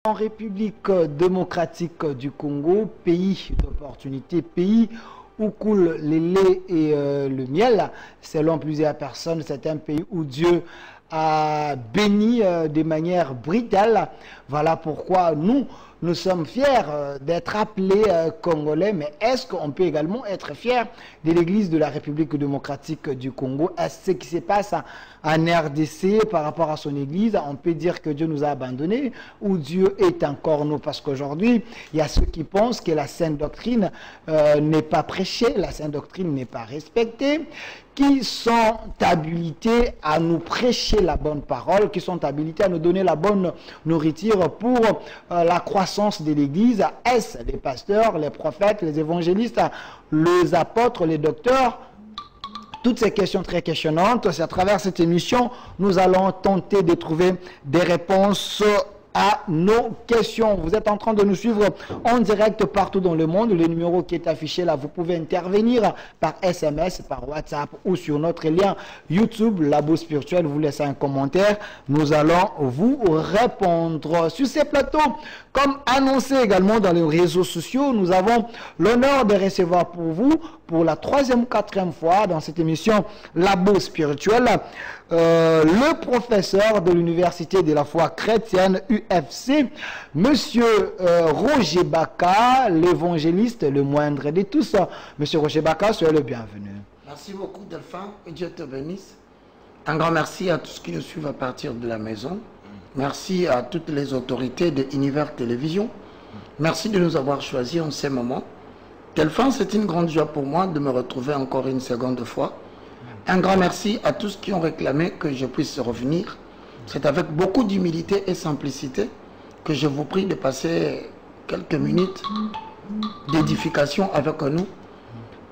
En République démocratique du Congo, pays d'opportunité, pays où coulent les laits et le miel, selon plusieurs personnes, c'est un pays où Dieu a béni de manière brutale. Voilà pourquoi nous sommes fiers d'être appelés Congolais, mais est-ce qu'on peut également être fiers de l'Église de la République démocratique du Congo? Est-ce ce qui se passe en RDC par rapport à son Église? On peut dire que Dieu nous a abandonnés ou Dieu est encore nous? Parce qu'aujourd'hui, il y a ceux qui pensent que la sainte doctrine n'est pas prêchée, la sainte doctrine n'est pas respectée, qui sont habilités à nous prêcher la bonne parole, qui sont habilités à nous donner la bonne nourriture pour la croissance de l'Église. Est-ce les pasteurs, les prophètes, les évangélistes, les apôtres, les docteurs? Toutes ces questions très questionnantes, c'est à travers cette émission, nous allons tenter de trouver des réponses à nos questions. Vous êtes en train de nous suivre en direct partout dans le monde. Le numéro qui est affiché là, vous pouvez intervenir par SMS, par WhatsApp ou sur notre lien YouTube, Labo Spirituel. Vous laissez un commentaire. Nous allons vous répondre. Sur ces plateaux, comme annoncé également dans les réseaux sociaux, nous avons l'honneur de recevoir pour vous, pour la 3e ou 4e fois dans cette émission Labo Spirituel, le professeur de l'Université de la foi chrétienne UFC, Monsieur Roger Baka, l'évangéliste le moindre de tous. Monsieur Roger Baka, soyez le bienvenu. Merci beaucoup Delphin, que Dieu te bénisse. Un grand merci à tous qui nous suivent à partir de la maison. Merci à toutes les autorités de Univers Télévision. Merci de nous avoir choisis en ces moments. Delphin, c'est une grande joie pour moi de me retrouver encore une seconde fois. Un grand merci à tous qui ont réclamé que je puisse revenir. C'est avec beaucoup d'humilité et simplicité que je vous prie de passer quelques minutes d'édification avec nous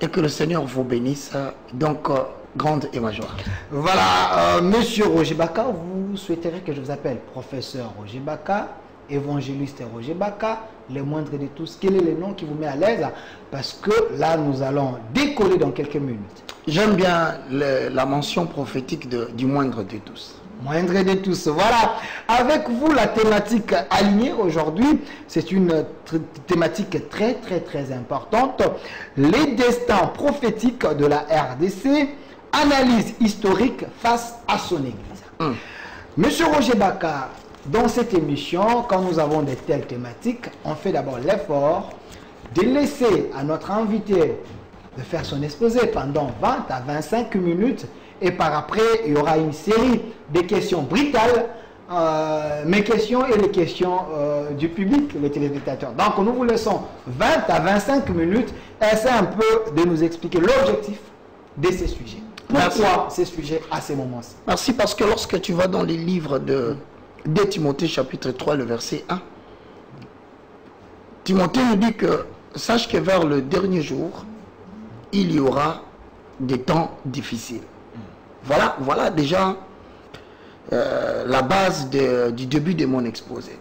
et que le Seigneur vous bénisse. Donc, grande et majeure. Voilà, Monsieur Roger Baka, vous souhaiterez que je vous appelle professeur Roger Baka, évangéliste Roger Baka, le moindre de tous? Quel est le nom qui vous met à l'aise? Parce que là, nous allons décoller dans quelques minutes. J'aime bien la mention prophétique du moindre de tous. Moindre de tous. Voilà. Avec vous, la thématique alignée aujourd'hui, c'est une thématique très, très, très importante. Les destins prophétiques de la RDC, analyse historique face à son Église. Monsieur Roger Baka, dans cette émission, quand nous avons de telles thématiques, on fait d'abord l'effort de laisser à notre invité de faire son exposé pendant 20 à 25 minutes et par après, il y aura une série de questions brutales, mes questions et les questions du public, les téléspectateurs. Donc, nous vous laissons 20 à 25 minutes. Essayez un peu de nous expliquer l'objectif de ces sujets. Pourquoi ces sujets à ces moments-ci? Merci, parce que lorsque tu vas dans les livres de Timothée chapitre 3, le verset 1, Timothée nous dit que sache que vers le dernier jour, il y aura des temps difficiles. Voilà déjà la base du début de mon exposé.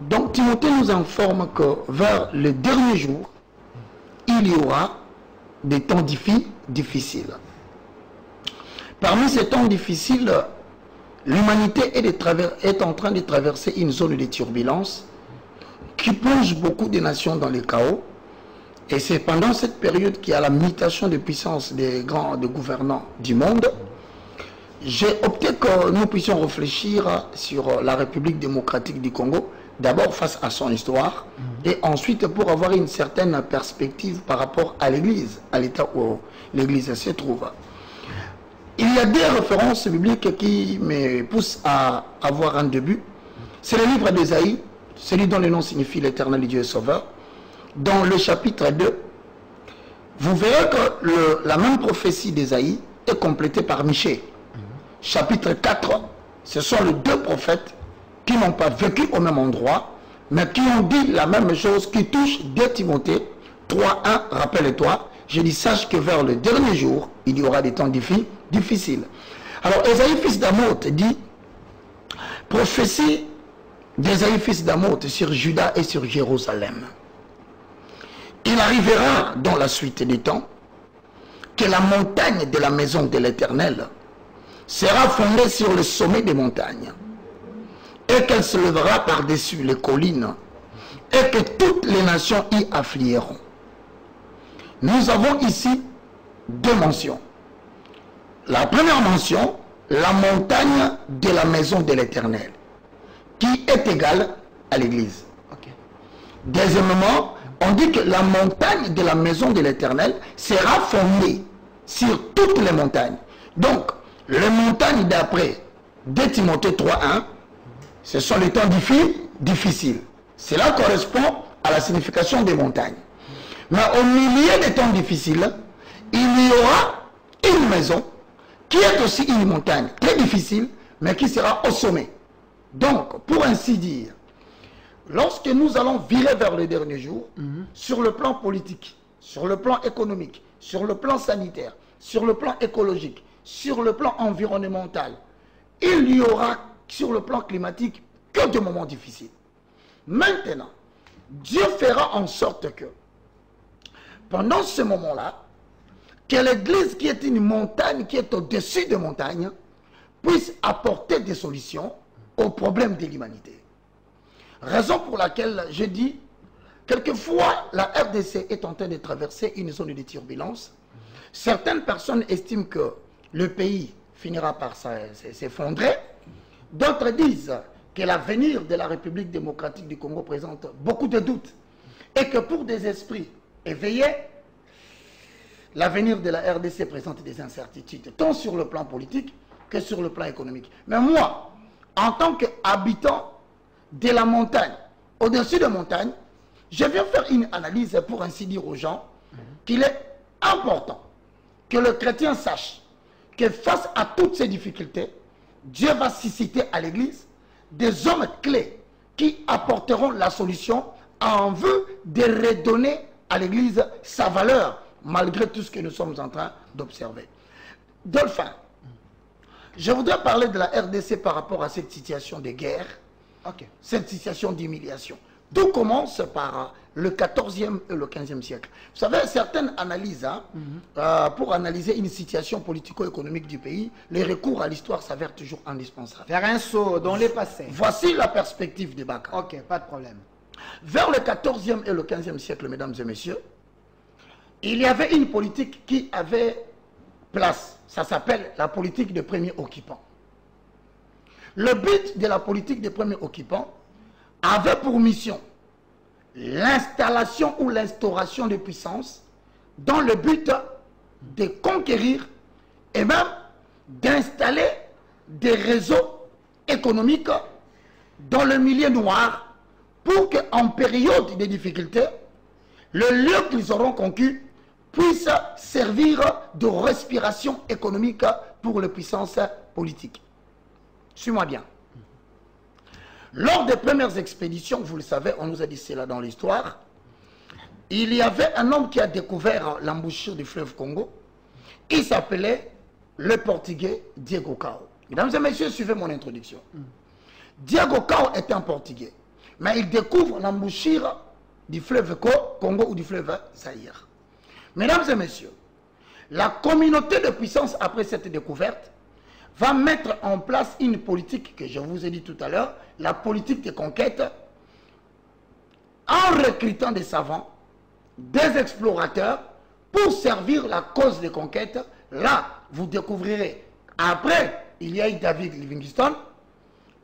Donc Timothée nous informe que vers le dernier jour, il y aura des temps difficiles. Parmi ces temps difficiles, l'humanité est en train de traverser une zone de turbulence qui plonge beaucoup de nations dans le chaos. Et c'est pendant cette période qu'il y a la mutation de puissance des grands gouvernants du monde. J'ai opté que nous puissions réfléchir sur la République démocratique du Congo, d'abord face à son histoire, et ensuite pour avoir une certaine perspective par rapport à l'Église, à l'état où l'Église se trouve. Il y a des références bibliques qui me poussent à avoir un début. C'est le livre d'Ésaïe, celui dont le nom signifie l'Éternel Dieu Sauveur. Dans le chapitre 2, vous verrez que la même prophétie d'Ésaïe est complétée par Michée. Chapitre 4, ce sont les deux prophètes qui n'ont pas vécu au même endroit, mais qui ont dit la même chose qui touche dès Timothée 3.1, rappelle-toi, je dis sache que vers le dernier jour, il y aura des temps difficiles. Alors Ésaïe fils d'Amoth dit, prophétie d'Ésaïe fils d'Amoth sur Juda et sur Jérusalem. Il arrivera dans la suite des temps que la montagne de la maison de l'Éternel sera fondée sur le sommet des montagnes et qu'elle se lèvera par-dessus les collines, et que toutes les nations y afflueront. Nous avons ici deux mentions. La première mention, la montagne de la maison de l'Éternel, qui est égale à l'Église. Okay. Deuxièmement, on dit que la montagne de la maison de l'Éternel sera fondée sur toutes les montagnes. Donc, les montagnes d'après 2 Timothée 3.1, ce sont les temps difficiles. Cela correspond à la signification des montagnes. Mais au milieu des temps difficiles, il y aura une maison qui est aussi une montagne très difficile, mais qui sera au sommet. Donc, pour ainsi dire, lorsque nous allons virer vers le dernier jour, sur le plan politique, sur le plan économique, sur le plan sanitaire, sur le plan écologique, sur le plan environnemental, il n'y aura sur le plan climatique que des moments difficiles. Maintenant, Dieu fera en sorte que, pendant ce moment-là, que l'Église qui est une montagne, qui est au-dessus des montagnes, puisse apporter des solutions aux problèmes de l'humanité. Raison pour laquelle je dis, quelquefois, la RDC est en train de traverser une zone de turbulence. Certaines personnes estiment que le pays finira par s'effondrer. D'autres disent que l'avenir de la République démocratique du Congo présente beaucoup de doutes. Et que pour des esprits éveillés, l'avenir de la RDC présente des incertitudes, tant sur le plan politique que sur le plan économique. Mais moi, en tant qu'habitant de la montagne, au-dessus de la montagne, je viens faire une analyse pour ainsi dire aux gens qu'il est important que le chrétien sache que face à toutes ces difficultés, Dieu va susciter à l'Église des hommes clés qui apporteront la solution en vue de redonner à l'Église sa valeur, malgré tout ce que nous sommes en train d'observer. Dolphin, je voudrais parler de la RDC par rapport à cette situation de guerre, cette situation d'humiliation. Tout commence par le 14e et le 15e siècle. Vous savez, certaines analyses, pour analyser une situation politico-économique du pays, les recours à l'histoire s'avèrent toujours indispensables. Faire un saut dans les passés. Voici la perspective des Baka. Ok, pas de problème. Vers le 14e et le 15e siècle, mesdames et messieurs, il y avait une politique qui avait place. Ça s'appelle la politique des premiers occupants. Le but de la politique des premiers occupants avait pour mission l'installation ou l'instauration de puissances dans le but de conquérir et même d'installer des réseaux économiques dans le milieu noir pour qu'en période de difficulté, le lieu qu'ils auront conquis puisse servir de respiration économique pour les puissances politiques. Suis-moi bien. Lors des premières expéditions, vous le savez, on nous a dit cela dans l'histoire, il y avait un homme qui a découvert l'embouchure du fleuve Congo. Il s'appelait le Portugais Diego Cao. Mesdames et messieurs, suivez mon introduction. Diego Cao est un Portugais, mais il découvre l'embouchure du fleuve Congo ou du fleuve Zaïre. Mesdames et messieurs, la communauté de puissance après cette découverte va mettre en place une politique que je vous ai dit tout à l'heure, la politique de conquête, en recrutant des savants, des explorateurs, pour servir la cause de conquête. Là, vous découvrirez, après, il y a eu David Livingstone,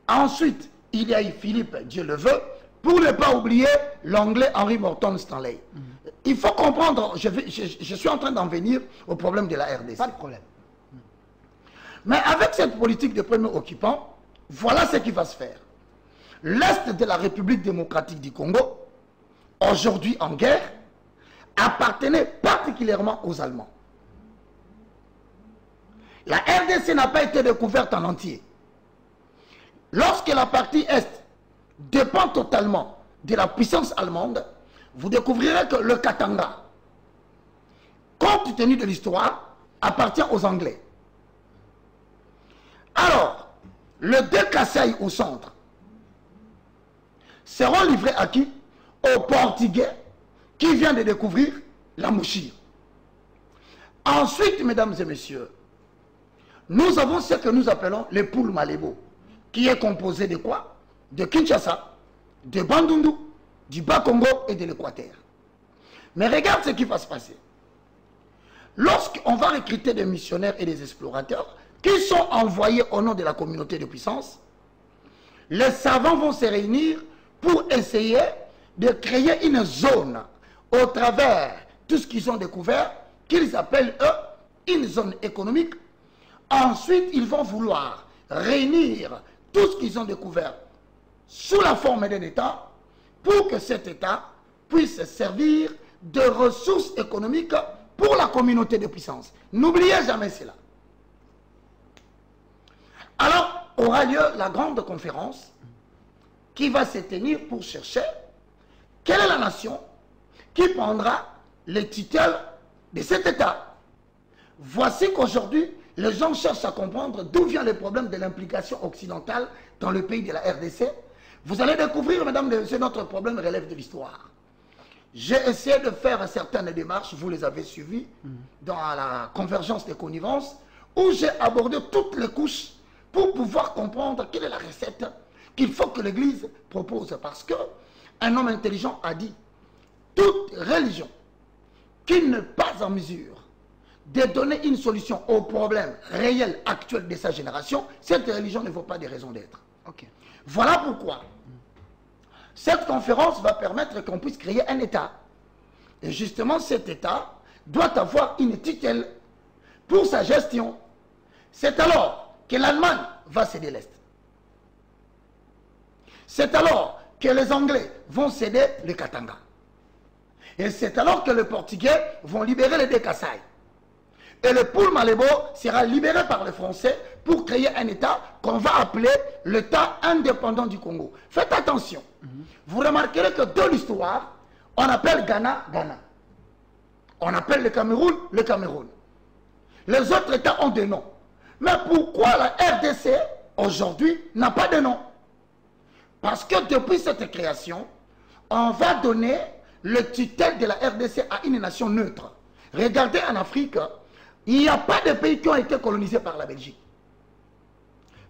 ensuite, il y a eu Philippe, Dieu le veut, pour ne pas oublier l'anglais Henry Morton Stanley. Il faut comprendre, je suis en train d'en venir au problème de la RDC. Pas de problème. Mais avec cette politique de premier occupant, voilà ce qui va se faire. L'Est de la République démocratique du Congo, aujourd'hui en guerre, appartenait particulièrement aux Allemands. La RDC n'a pas été découverte en entier. Lorsque la partie Est dépend totalement de la puissance allemande, vous découvrirez que le Katanga, compte tenu de l'histoire, appartient aux Anglais. Alors, les deux Kasaï au centre seront livrés à qui? Aux Portugais qui viennent de découvrir la Mouchir. Ensuite, mesdames et messieurs, nous avons ce que nous appelons les poules Malébo, qui est composé de quoi? de Kinshasa, de Bandundu, du Bas-Congo et de l'Équateur. Mais regarde ce qui va se passer. Lorsqu'on va recruter des missionnaires et des explorateurs qui sont envoyés au nom de la communauté de puissance, les savants vont se réunir pour essayer de créer une zone au travers tout ce qu'ils ont découvert, qu'ils appellent eux une zone économique. Ensuite, ils vont vouloir réunir tout ce qu'ils ont découvert sous la forme d'un État pour que cet État puisse servir de ressources économiques pour la communauté de puissance. N'oubliez jamais cela. Alors, aura lieu la grande conférence qui va se tenir pour chercher quelle est la nation qui prendra les tutelles de cet État. Voici qu'aujourd'hui, les gens cherchent à comprendre d'où vient le problème de l'implication occidentale dans le pays de la RDC. Vous allez découvrir, mesdames et messieurs, notre problème relève de l'histoire. J'ai essayé de faire certaines démarches, vous les avez suivies, dans la convergence des connivences, où j'ai abordé toutes les couches pour pouvoir comprendre quelle est la recette qu'il faut que l'Église propose. Parce qu'un homme intelligent a dit, toute religion qui n'est pas en mesure de donner une solution aux problèmes réels actuels de sa génération, cette religion ne vaut pas des raisons d'être. Okay. Voilà pourquoi cette conférence va permettre qu'on puisse créer un État. Et justement, cet État doit avoir une tutelle pour sa gestion. C'est alors que l'Allemagne va céder l'Est. C'est alors que les Anglais vont céder le Katanga. Et c'est alors que les Portugais vont libérer les deux Kasaï. Et le Poul Malebo sera libéré par les Français pour créer un État qu'on va appeler l'État indépendant du Congo. Faites attention. Vous remarquerez que dans l'histoire, on appelle Ghana, Ghana. On appelle le Cameroun, le Cameroun. Les autres États ont des noms. Mais pourquoi la RDC, aujourd'hui, n'a pas de nom? Parce que depuis cette création, on va donner le tutelle de la RDC à une nation neutre. Regardez en Afrique, il n'y a pas de pays qui ont été colonisés par la Belgique.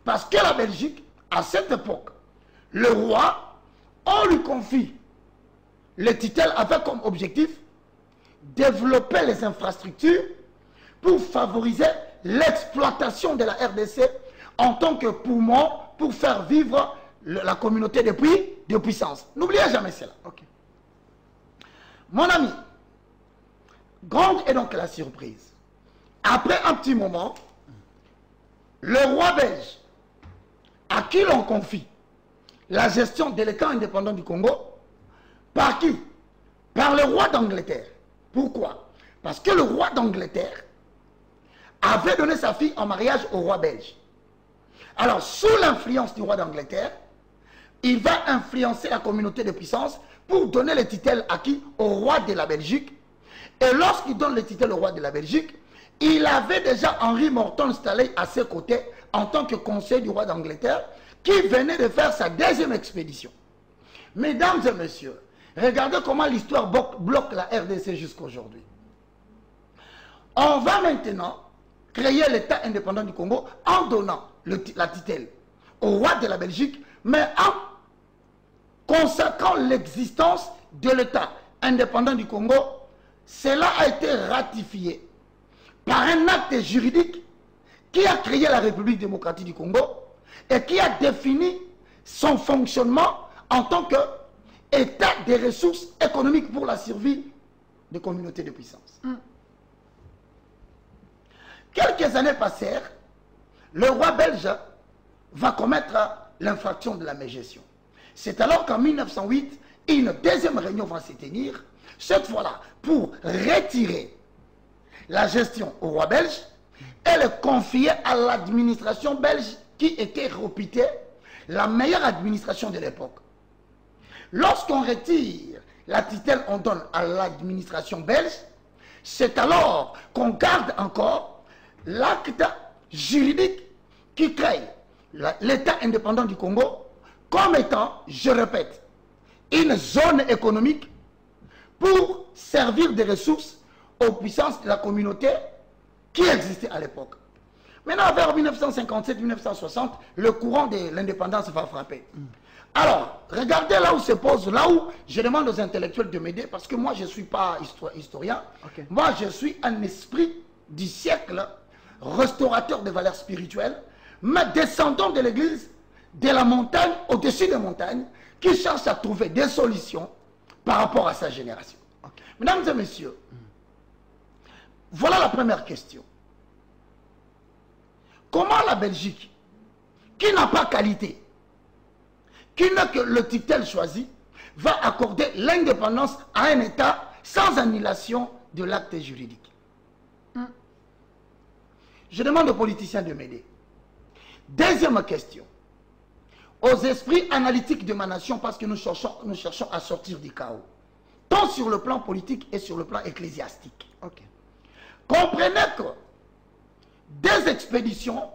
Parce que la Belgique, à cette époque, le roi, on lui confie le tutelle avec comme objectif développer les infrastructures pour favoriser l'exploitation de la RDC en tant que poumon pour faire vivre la communauté de puissance. N'oubliez jamais cela. Okay. Mon ami, grande est donc la surprise. Après un petit moment, le roi belge, à qui l'on confie la gestion de l'État indépendant du Congo, par qui? Par le roi d'Angleterre. Pourquoi? Parce que le roi d'Angleterre avait donné sa fille en mariage au roi belge. Alors, sous l'influence du roi d'Angleterre, il va influencer la communauté de puissance pour donner le titre à qui? Au roi de la Belgique. Et lorsqu'il donne le titre au roi de la Belgique, il avait déjà Henri Morton installé à ses côtés en tant que conseiller du roi d'Angleterre qui venait de faire sa deuxième expédition. Mesdames et messieurs, regardez comment l'histoire bloque la RDC jusqu'à aujourd'hui. On va maintenant créer l'État indépendant du Congo en donnant la tutelle au roi de la Belgique, mais en consacrant l'existence de l'État indépendant du Congo. Cela a été ratifié par un acte juridique qui a créé la République démocratique du Congo et qui a défini son fonctionnement en tant qu'État des ressources économiques pour la survie des communautés de puissance. Quelques années passèrent, le roi belge va commettre l'infraction de la mégestion. C'est alors qu'en 1908, une deuxième réunion va se tenir, cette fois-là pour retirer la gestion au roi belge et le confier à l'administration belge qui était réputée la meilleure administration de l'époque. Lorsqu'on retire la tutelle, on donne à l'administration belge, c'est alors qu'on garde encore l'acte juridique qui crée l'État indépendant du Congo comme étant, je répète, une zone économique pour servir des ressources aux puissances de la communauté qui existait à l'époque. Maintenant, vers 1957-1960, le courant de l'indépendance va frapper. Alors, regardez là où se pose, là où je demande aux intellectuels de m'aider, parce que moi, je ne suis pas historien. Okay. Moi, je suis un esprit du siècle, restaurateur des valeurs spirituelles, mais descendant de l'église, de la montagne, au-dessus des montagnes, qui cherche à trouver des solutions par rapport à sa génération. Okay. Mesdames et messieurs, voilà la première question. Comment la Belgique, qui n'a pas qualité, qui n'a que le titre choisi, va accorder l'indépendance à un État sans annulation de l'acte juridique? Je demande aux politiciens de m'aider. Deuxième question. Aux esprits analytiques de ma nation, parce que nous cherchons à sortir du chaos, tant sur le plan politique et sur le plan ecclésiastique. Okay. Comprenez que des expéditions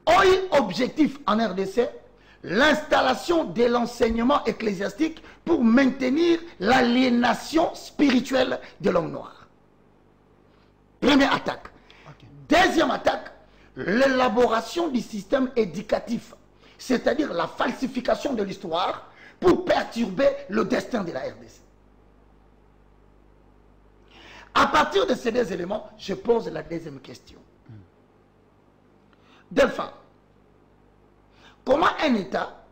ont eu objectif en RDC l'installation de l'enseignement ecclésiastique pour maintenir l'aliénation spirituelle de l'homme noir. Première attaque. Okay. Deuxième attaque, l'élaboration du système éducatif, c'est-à-dire la falsification de l'histoire pour perturber le destin de la RDC. À partir de ces deux éléments, je pose la deuxième question. Delphin, comment un État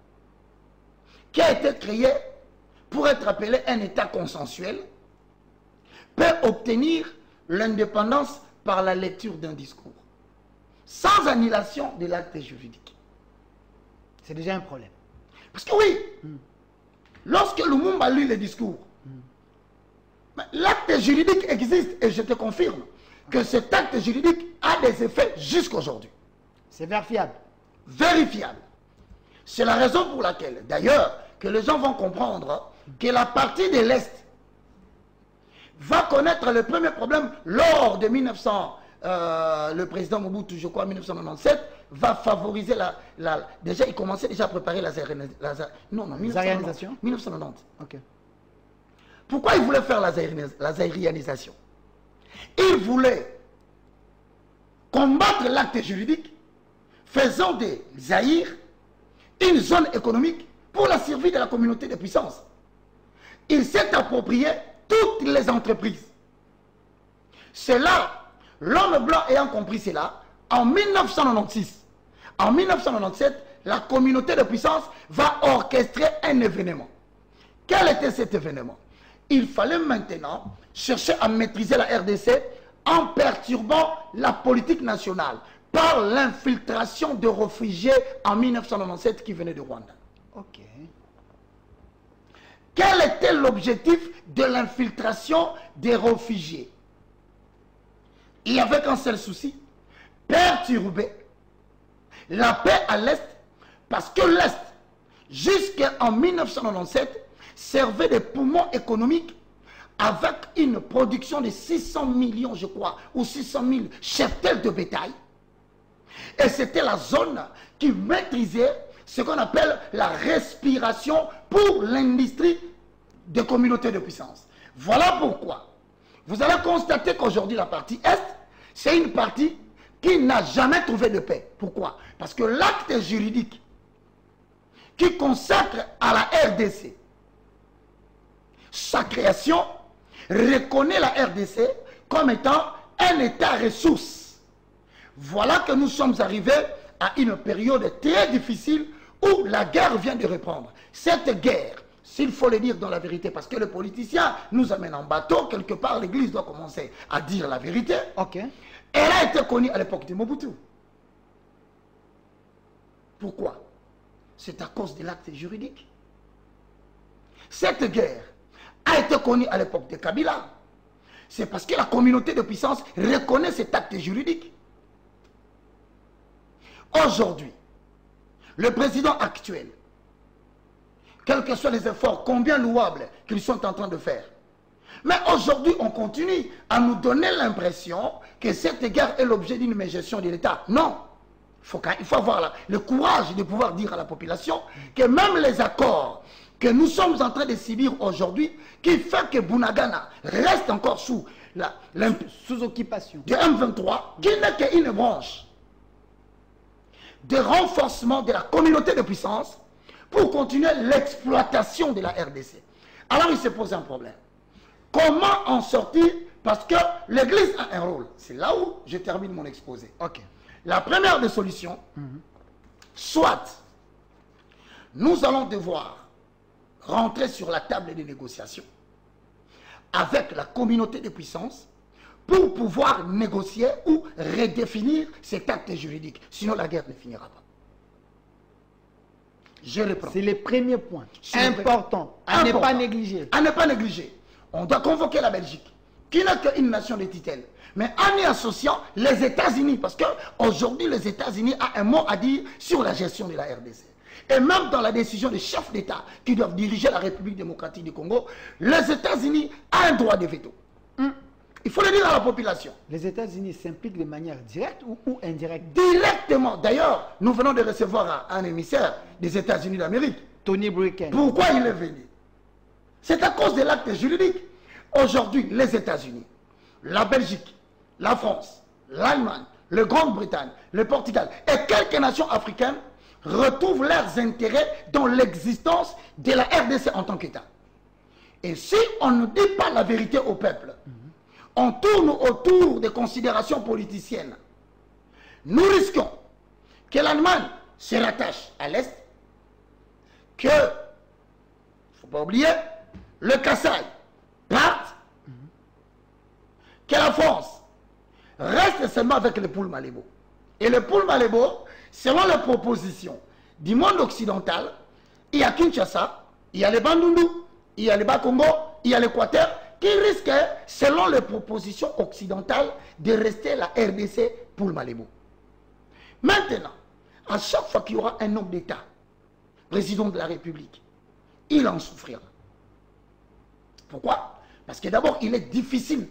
qui a été créé pour être appelé un État consensuel peut obtenir l'indépendance par la lecture d'un discours, sans annulation de l'acte juridique? C'est déjà un problème. Parce que oui, lorsque Lumumba lit le discours, l'acte juridique existe et je te confirme que cet acte juridique a des effets jusqu'aujourd'hui. C'est vérifiable. Vérifiable. C'est la raison pour laquelle, d'ailleurs, que les gens vont comprendre que la partie de l'Est va connaître le premier problème lors de 1900. Le président Mobutu, je crois, en 1997, va favoriser déjà, il commençait déjà à préparer la zaïrisation. 1990. Okay. Pourquoi il voulait faire la zaïrianisation? Il voulait combattre l'acte juridique, faisant des Zaïre une zone économique pour la survie de la communauté de puissance. Il s'est approprié toutes les entreprises. C'est là, l'homme blanc ayant compris cela, en 1996, en 1997, la communauté de puissance va orchestrer un événement. Quel était cet événement? Il fallait maintenant chercher à maîtriser la RDC en perturbant la politique nationale par l'infiltration de réfugiés en 1997 qui venaient de Rwanda. Ok. Quel était l'objectif de l'infiltration des réfugiés? Il n'y avait qu'un seul souci, perturber la paix à l'Est, parce que l'Est, jusqu'en 1997, servait de poumon économique avec une production de 600 millions, je crois, ou 600 000 cheptels de bétail. Et c'était la zone qui maîtrisait ce qu'on appelle la respiration pour l'industrie des communautés de puissance. Voilà pourquoi vous allez constater qu'aujourd'hui la partie Est, c'est une partie qui n'a jamais trouvé de paix. Pourquoi? Parce que l'acte juridique qui consacre à la RDC sa création reconnaît la RDC comme étant un État ressource. Voilà que nous sommes arrivés à une période très difficile où la guerre vient de reprendre. Cette guerre, s'il faut le dire dans la vérité, parce que les politiciens nous amènent en bateau, quelque part l'Église doit commencer à dire la vérité. Ok. Elle a été connue à l'époque de Mobutu. Pourquoi? C'est à cause de l'acte juridique. Cette guerre a été connue à l'époque de Kabila. C'est parce que la communauté de puissance reconnaît cet acte juridique. Aujourd'hui, le président actuel, quels que soient les efforts, combien louables qu'ils sont en train de faire, mais aujourd'hui, on continue à nous donner l'impression que cette guerre est l'objet d'une mégestion de l'État. Non. Il faut avoir le courage de pouvoir dire à la population que même les accords que nous sommes en train de subir aujourd'hui, qui fait que Bunagana reste encore sous occupation de M23, qui n'est qu'une branche de renforcement de la communauté de puissance pour continuer l'exploitation de la RDC. Alors il se pose un problème. Comment en sortir? Parce que l'Église a un rôle. C'est là où je termine mon exposé. Ok. La première des solutions, soit nous allons devoir rentrer sur la table des négociations avec la communauté de puissance pour pouvoir négocier ou redéfinir cet acte juridique. Sinon, la guerre ne finira pas. Je reprends. C'est le premier point important à ne pas négliger. À ne pas négliger. On doit convoquer la Belgique, qui n'est qu'une nation de tutelle. Mais en y associant les États-Unis, parce qu'aujourd'hui, les États-Unis ont un mot à dire sur la gestion de la RDC. Et même dans la décision des chefs d'État qui doivent diriger la République démocratique du Congo, les États-Unis ont un droit de veto. Il faut le dire à la population. Les États-Unis s'impliquent de manière directe ou indirecte? Directement. D'ailleurs, nous venons de recevoir un émissaire des États-Unis d'Amérique. Tony Blinken. Pourquoi il est venu? C'est à cause de l'acte juridique. Aujourd'hui, les États-Unis, la Belgique, la France, l'Allemagne, la Grande-Bretagne, le Portugal et quelques nations africaines retrouvent leurs intérêts dans l'existence de la RDC en tant qu'État. Et si on ne dit pas la vérité au peuple, on tourne autour des considérations politiciennes, nous risquons que l'Allemagne se rattache à l'Est, que, il ne faut pas oublier, le Kasaï parte, que la France reste seulement avec le Poul Malébo. Et le Poul Malébo, selon les propositions du monde occidental, il y a Kinshasa, il y a le Bandundu, il y a le Bas-Congo, il y a l'Équateur, qui risque, selon les propositions occidentales, de rester la RDC Poul Malébo. Maintenant, à chaque fois qu'il y aura un homme d'État, président de la République, il en souffrira. Pourquoi? Parce que d'abord, il est difficile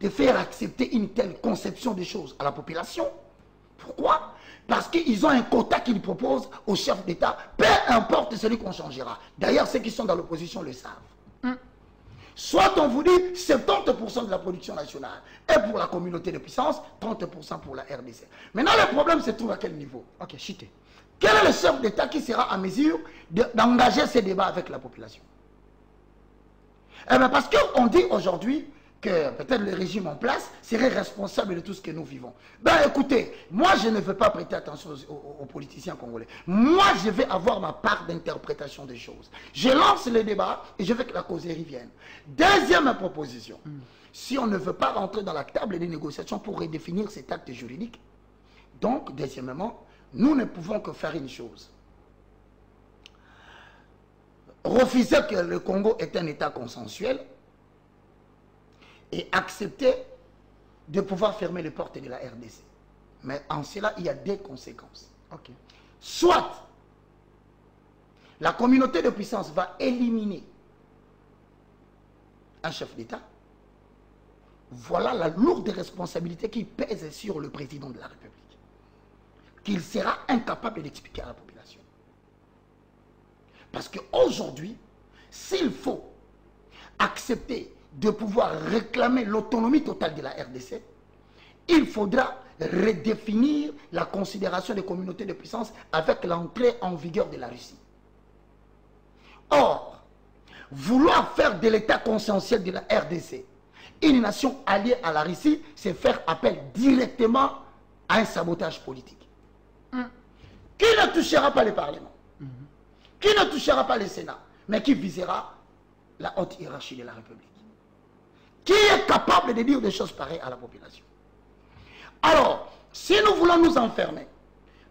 de faire accepter une telle conception des choses à la population. Pourquoi? Parce qu'ils ont un quota qu'ils proposent aux chefs d'État, peu importe celui qu'on changera. D'ailleurs, ceux qui sont dans l'opposition le savent. Soit on vous dit 70% de la production nationale est pour la communauté de puissance, 30% pour la RDC. Maintenant, le problème se trouve à quel niveau? Ok, chité. Quel est le chef d'État qui sera en mesure d'engager ces débats avec la population? Eh bien, parce qu'on dit aujourd'hui que peut-être le régime en place serait responsable de tout ce que nous vivons. Ben écoutez, moi je ne veux pas prêter attention aux politiciens congolais. Moi je vais avoir ma part d'interprétation des choses. Je lance le débat et je veux que la causerie vienne. Deuxième proposition, si on ne veut pas rentrer dans la table des négociations pour redéfinir cet acte juridique, donc deuxièmement, nous ne pouvons que faire une chose. Refuser que le Congo est un État consensuel et accepter de pouvoir fermer les portes de la RDC. Mais en cela, il y a des conséquences. Ok. Soit la communauté de puissance va éliminer un chef d'État. Voilà la lourde responsabilité qui pèse sur le président de la République, qu'il sera incapable d'expliquer à la population. Parce qu'aujourd'hui, s'il faut accepter de pouvoir réclamer l'autonomie totale de la RDC, il faudra redéfinir la considération des communautés de puissance avec l'entrée en vigueur de la Russie. Or, vouloir faire de l'État consensuel de la RDC une nation alliée à la Russie, c'est faire appel directement à un sabotage politique. Qui ne touchera pas le Parlement, qui ne touchera pas le Sénat, mais qui visera la haute hiérarchie de la République. Qui est capable de dire des choses pareilles à la population? Alors, si nous voulons nous enfermer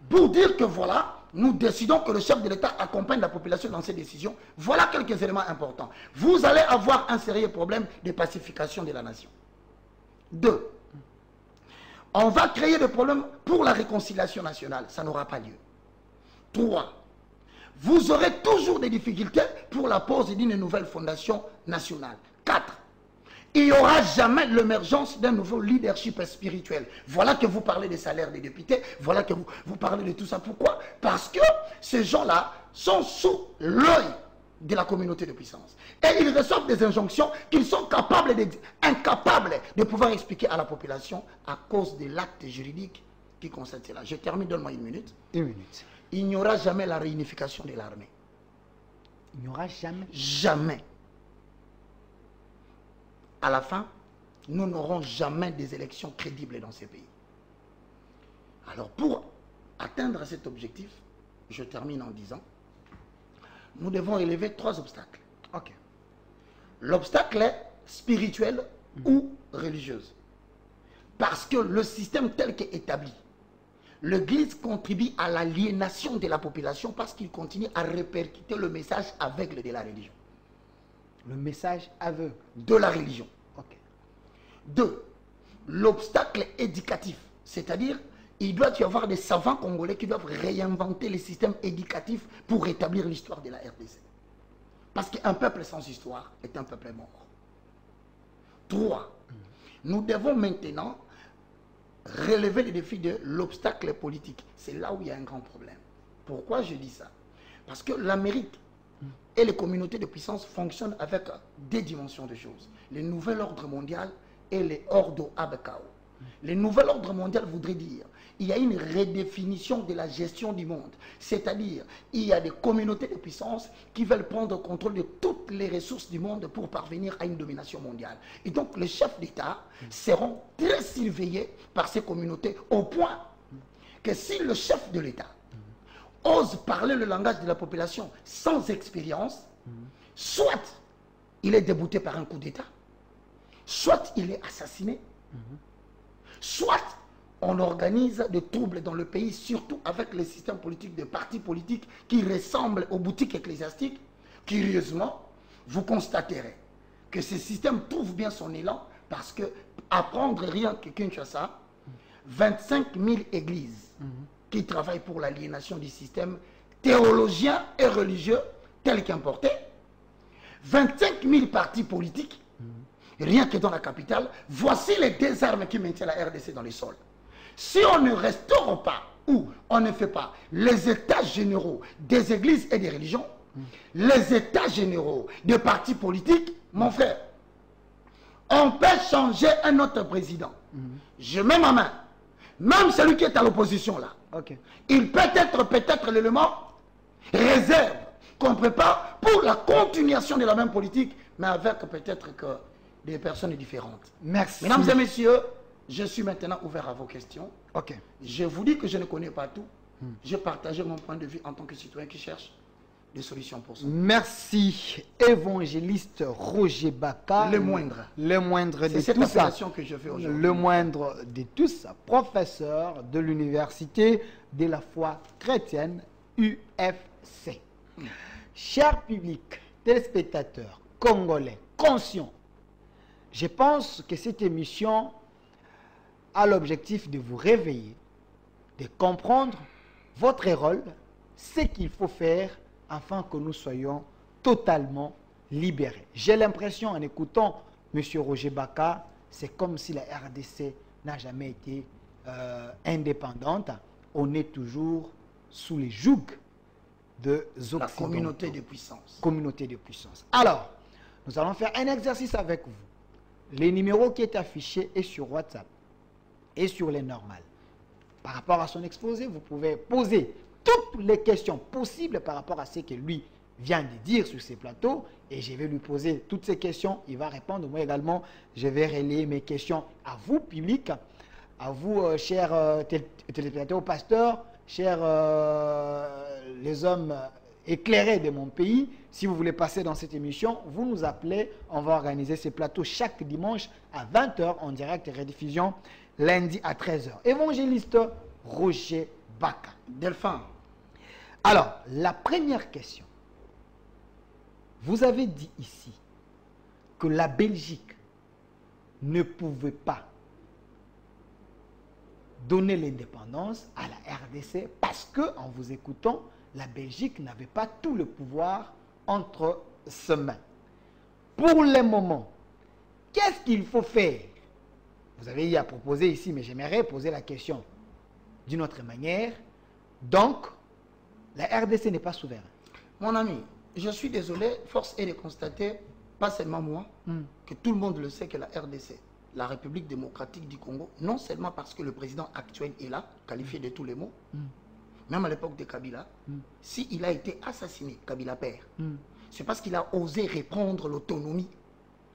pour dire que voilà, nous décidons que le chef de l'État accompagne la population dans ses décisions, voilà quelques éléments importants. Vous allez avoir un sérieux problème de pacification de la nation. 2. On va créer des problèmes pour la réconciliation nationale. Ça n'aura pas lieu. 3. Vous aurez toujours des difficultés pour la pose d'une nouvelle fondation nationale. 4. Il n'y aura jamais l'émergence d'un nouveau leadership spirituel. Voilà que vous parlez des salaires des députés, voilà que vous parlez de tout ça. Pourquoi? Parce que ces gens-là sont sous l'œil de la communauté de puissance. Et ils reçoivent des injonctions qu'ils sont incapables de pouvoir expliquer à la population à cause de l'acte juridique qui constate cela. Je termine, donne-moi une minute. Une minute. Il n'y aura jamais la réunification de l'armée. Il n'y aura jamais. Jamais. À la fin, nous n'aurons jamais des élections crédibles dans ces pays. Alors pour atteindre cet objectif, je termine en disant, nous devons élever 3 obstacles. Ok. L'obstacle est spirituel ou religieux. Parce que le système tel qu'est établi, l'Église contribue à l'aliénation de la population parce qu'il continue à répercuter le message aveugle de la religion. Le message aveugle. De la religion. Ok. 2. L'obstacle éducatif. C'est-à-dire, il doit y avoir des savants congolais qui doivent réinventer les systèmes éducatifs pour rétablir l'histoire de la RDC. Parce qu'un peuple sans histoire est un peuple mort. 3. Nous devons maintenant relever le défi de l'obstacle politique. C'est là où il y a un grand problème. Pourquoi je dis ça? Parce que l'Amérique et les communautés de puissance fonctionnent avec des dimensions de choses. Le nouvel ordre mondial et les Ordo Abekao. Le nouvel ordre mondial voudrait dire il y a une redéfinition de la gestion du monde. C'est-à-dire, il y a des communautés de puissance qui veulent prendre le contrôle de toutes les ressources du monde pour parvenir à une domination mondiale. Et donc, les chefs d'État seront très surveillés par ces communautés au point que si le chef de l'État ose parler le langage de la population sans expérience, soit il est débouté par un coup d'État, soit il est assassiné, soit on organise des troubles dans le pays, surtout avec les systèmes politiques de partis politiques qui ressemblent aux boutiques ecclésiastiques. Curieusement, vous constaterez que ce système trouve bien son élan parce que, à prendre rien que Kinshasa, 25 000 églises qui travaillent pour l'aliénation du système théologien et religieux tel qu'importé, 25 000 partis politiques, rien que dans la capitale, voici les 2 armes qui maintiennent la RDC dans les sols. Si on ne restaure pas ou on ne fait pas les états généraux des églises et des religions, les états généraux des partis politiques, mon frère, on peut changer un autre président. Je mets ma main, même celui qui est à l'opposition là, il peut être l'élément réserve qu'on prépare pour la continuation de la même politique, mais avec peut-être que des personnes différentes. Merci. Mesdames et messieurs, je suis maintenant ouvert à vos questions. Ok. Je vous dis que je ne connais pas tout. J'ai partagé mon point de vue en tant que citoyen qui cherche des solutions pour ça. Merci, évangéliste Roger Baka. Le moindre. Le moindre de tous. C'est cette appellation que je fais aujourd'hui. Le moindre de tous, professeur de l'université de la foi chrétienne UFC. Cher public, téléspectateurs, congolais, conscients, je pense que cette émission a l'objectif de vous réveiller, de comprendre votre rôle, ce qu'il faut faire afin que nous soyons totalement libérés. J'ai l'impression, en écoutant M. Roger Baka, c'est comme si la RDC n'a jamais été indépendante. On est toujours sous les jougs de Occidentaux. La communauté de puissance. Communauté de puissance. Alors, nous allons faire un exercice avec vous. Le numéro qui est affiché est sur WhatsApp et sur les normales. Par rapport à son exposé, vous pouvez poser toutes les questions possibles par rapport à ce que lui vient de dire sur ces plateaux et je vais lui poser toutes ces questions. Il va répondre. Moi également, je vais relayer mes questions à vous, public, à vous, chers téléspectateurs, pasteurs, chers les hommes éclairés de mon pays. Si vous voulez passer dans cette émission, vous nous appelez. On va organiser ces plateaux chaque dimanche à 20 h en direct et rediffusion lundi à 13 h. Évangéliste Roger Baka. Delphin. Alors, la première question. Vous avez dit ici que la Belgique ne pouvait pas donner l'indépendance à la RDC parce que, en vous écoutant, la Belgique n'avait pas tout le pouvoir entre ses mains. Pour le moment, qu'est-ce qu'il faut faire? Vous avez eu à proposer ici, mais j'aimerais poser la question d'une autre manière. Donc, la RDC n'est pas souveraine. Mon ami, je suis désolé, force est de constater, pas seulement moi, que tout le monde le sait que la RDC, la République démocratique du Congo, non seulement parce que le président actuel est là, qualifié de tous les mots, même à l'époque de Kabila, s'il a été assassiné, Kabila père, C'est parce qu'il a osé répondre l'autonomie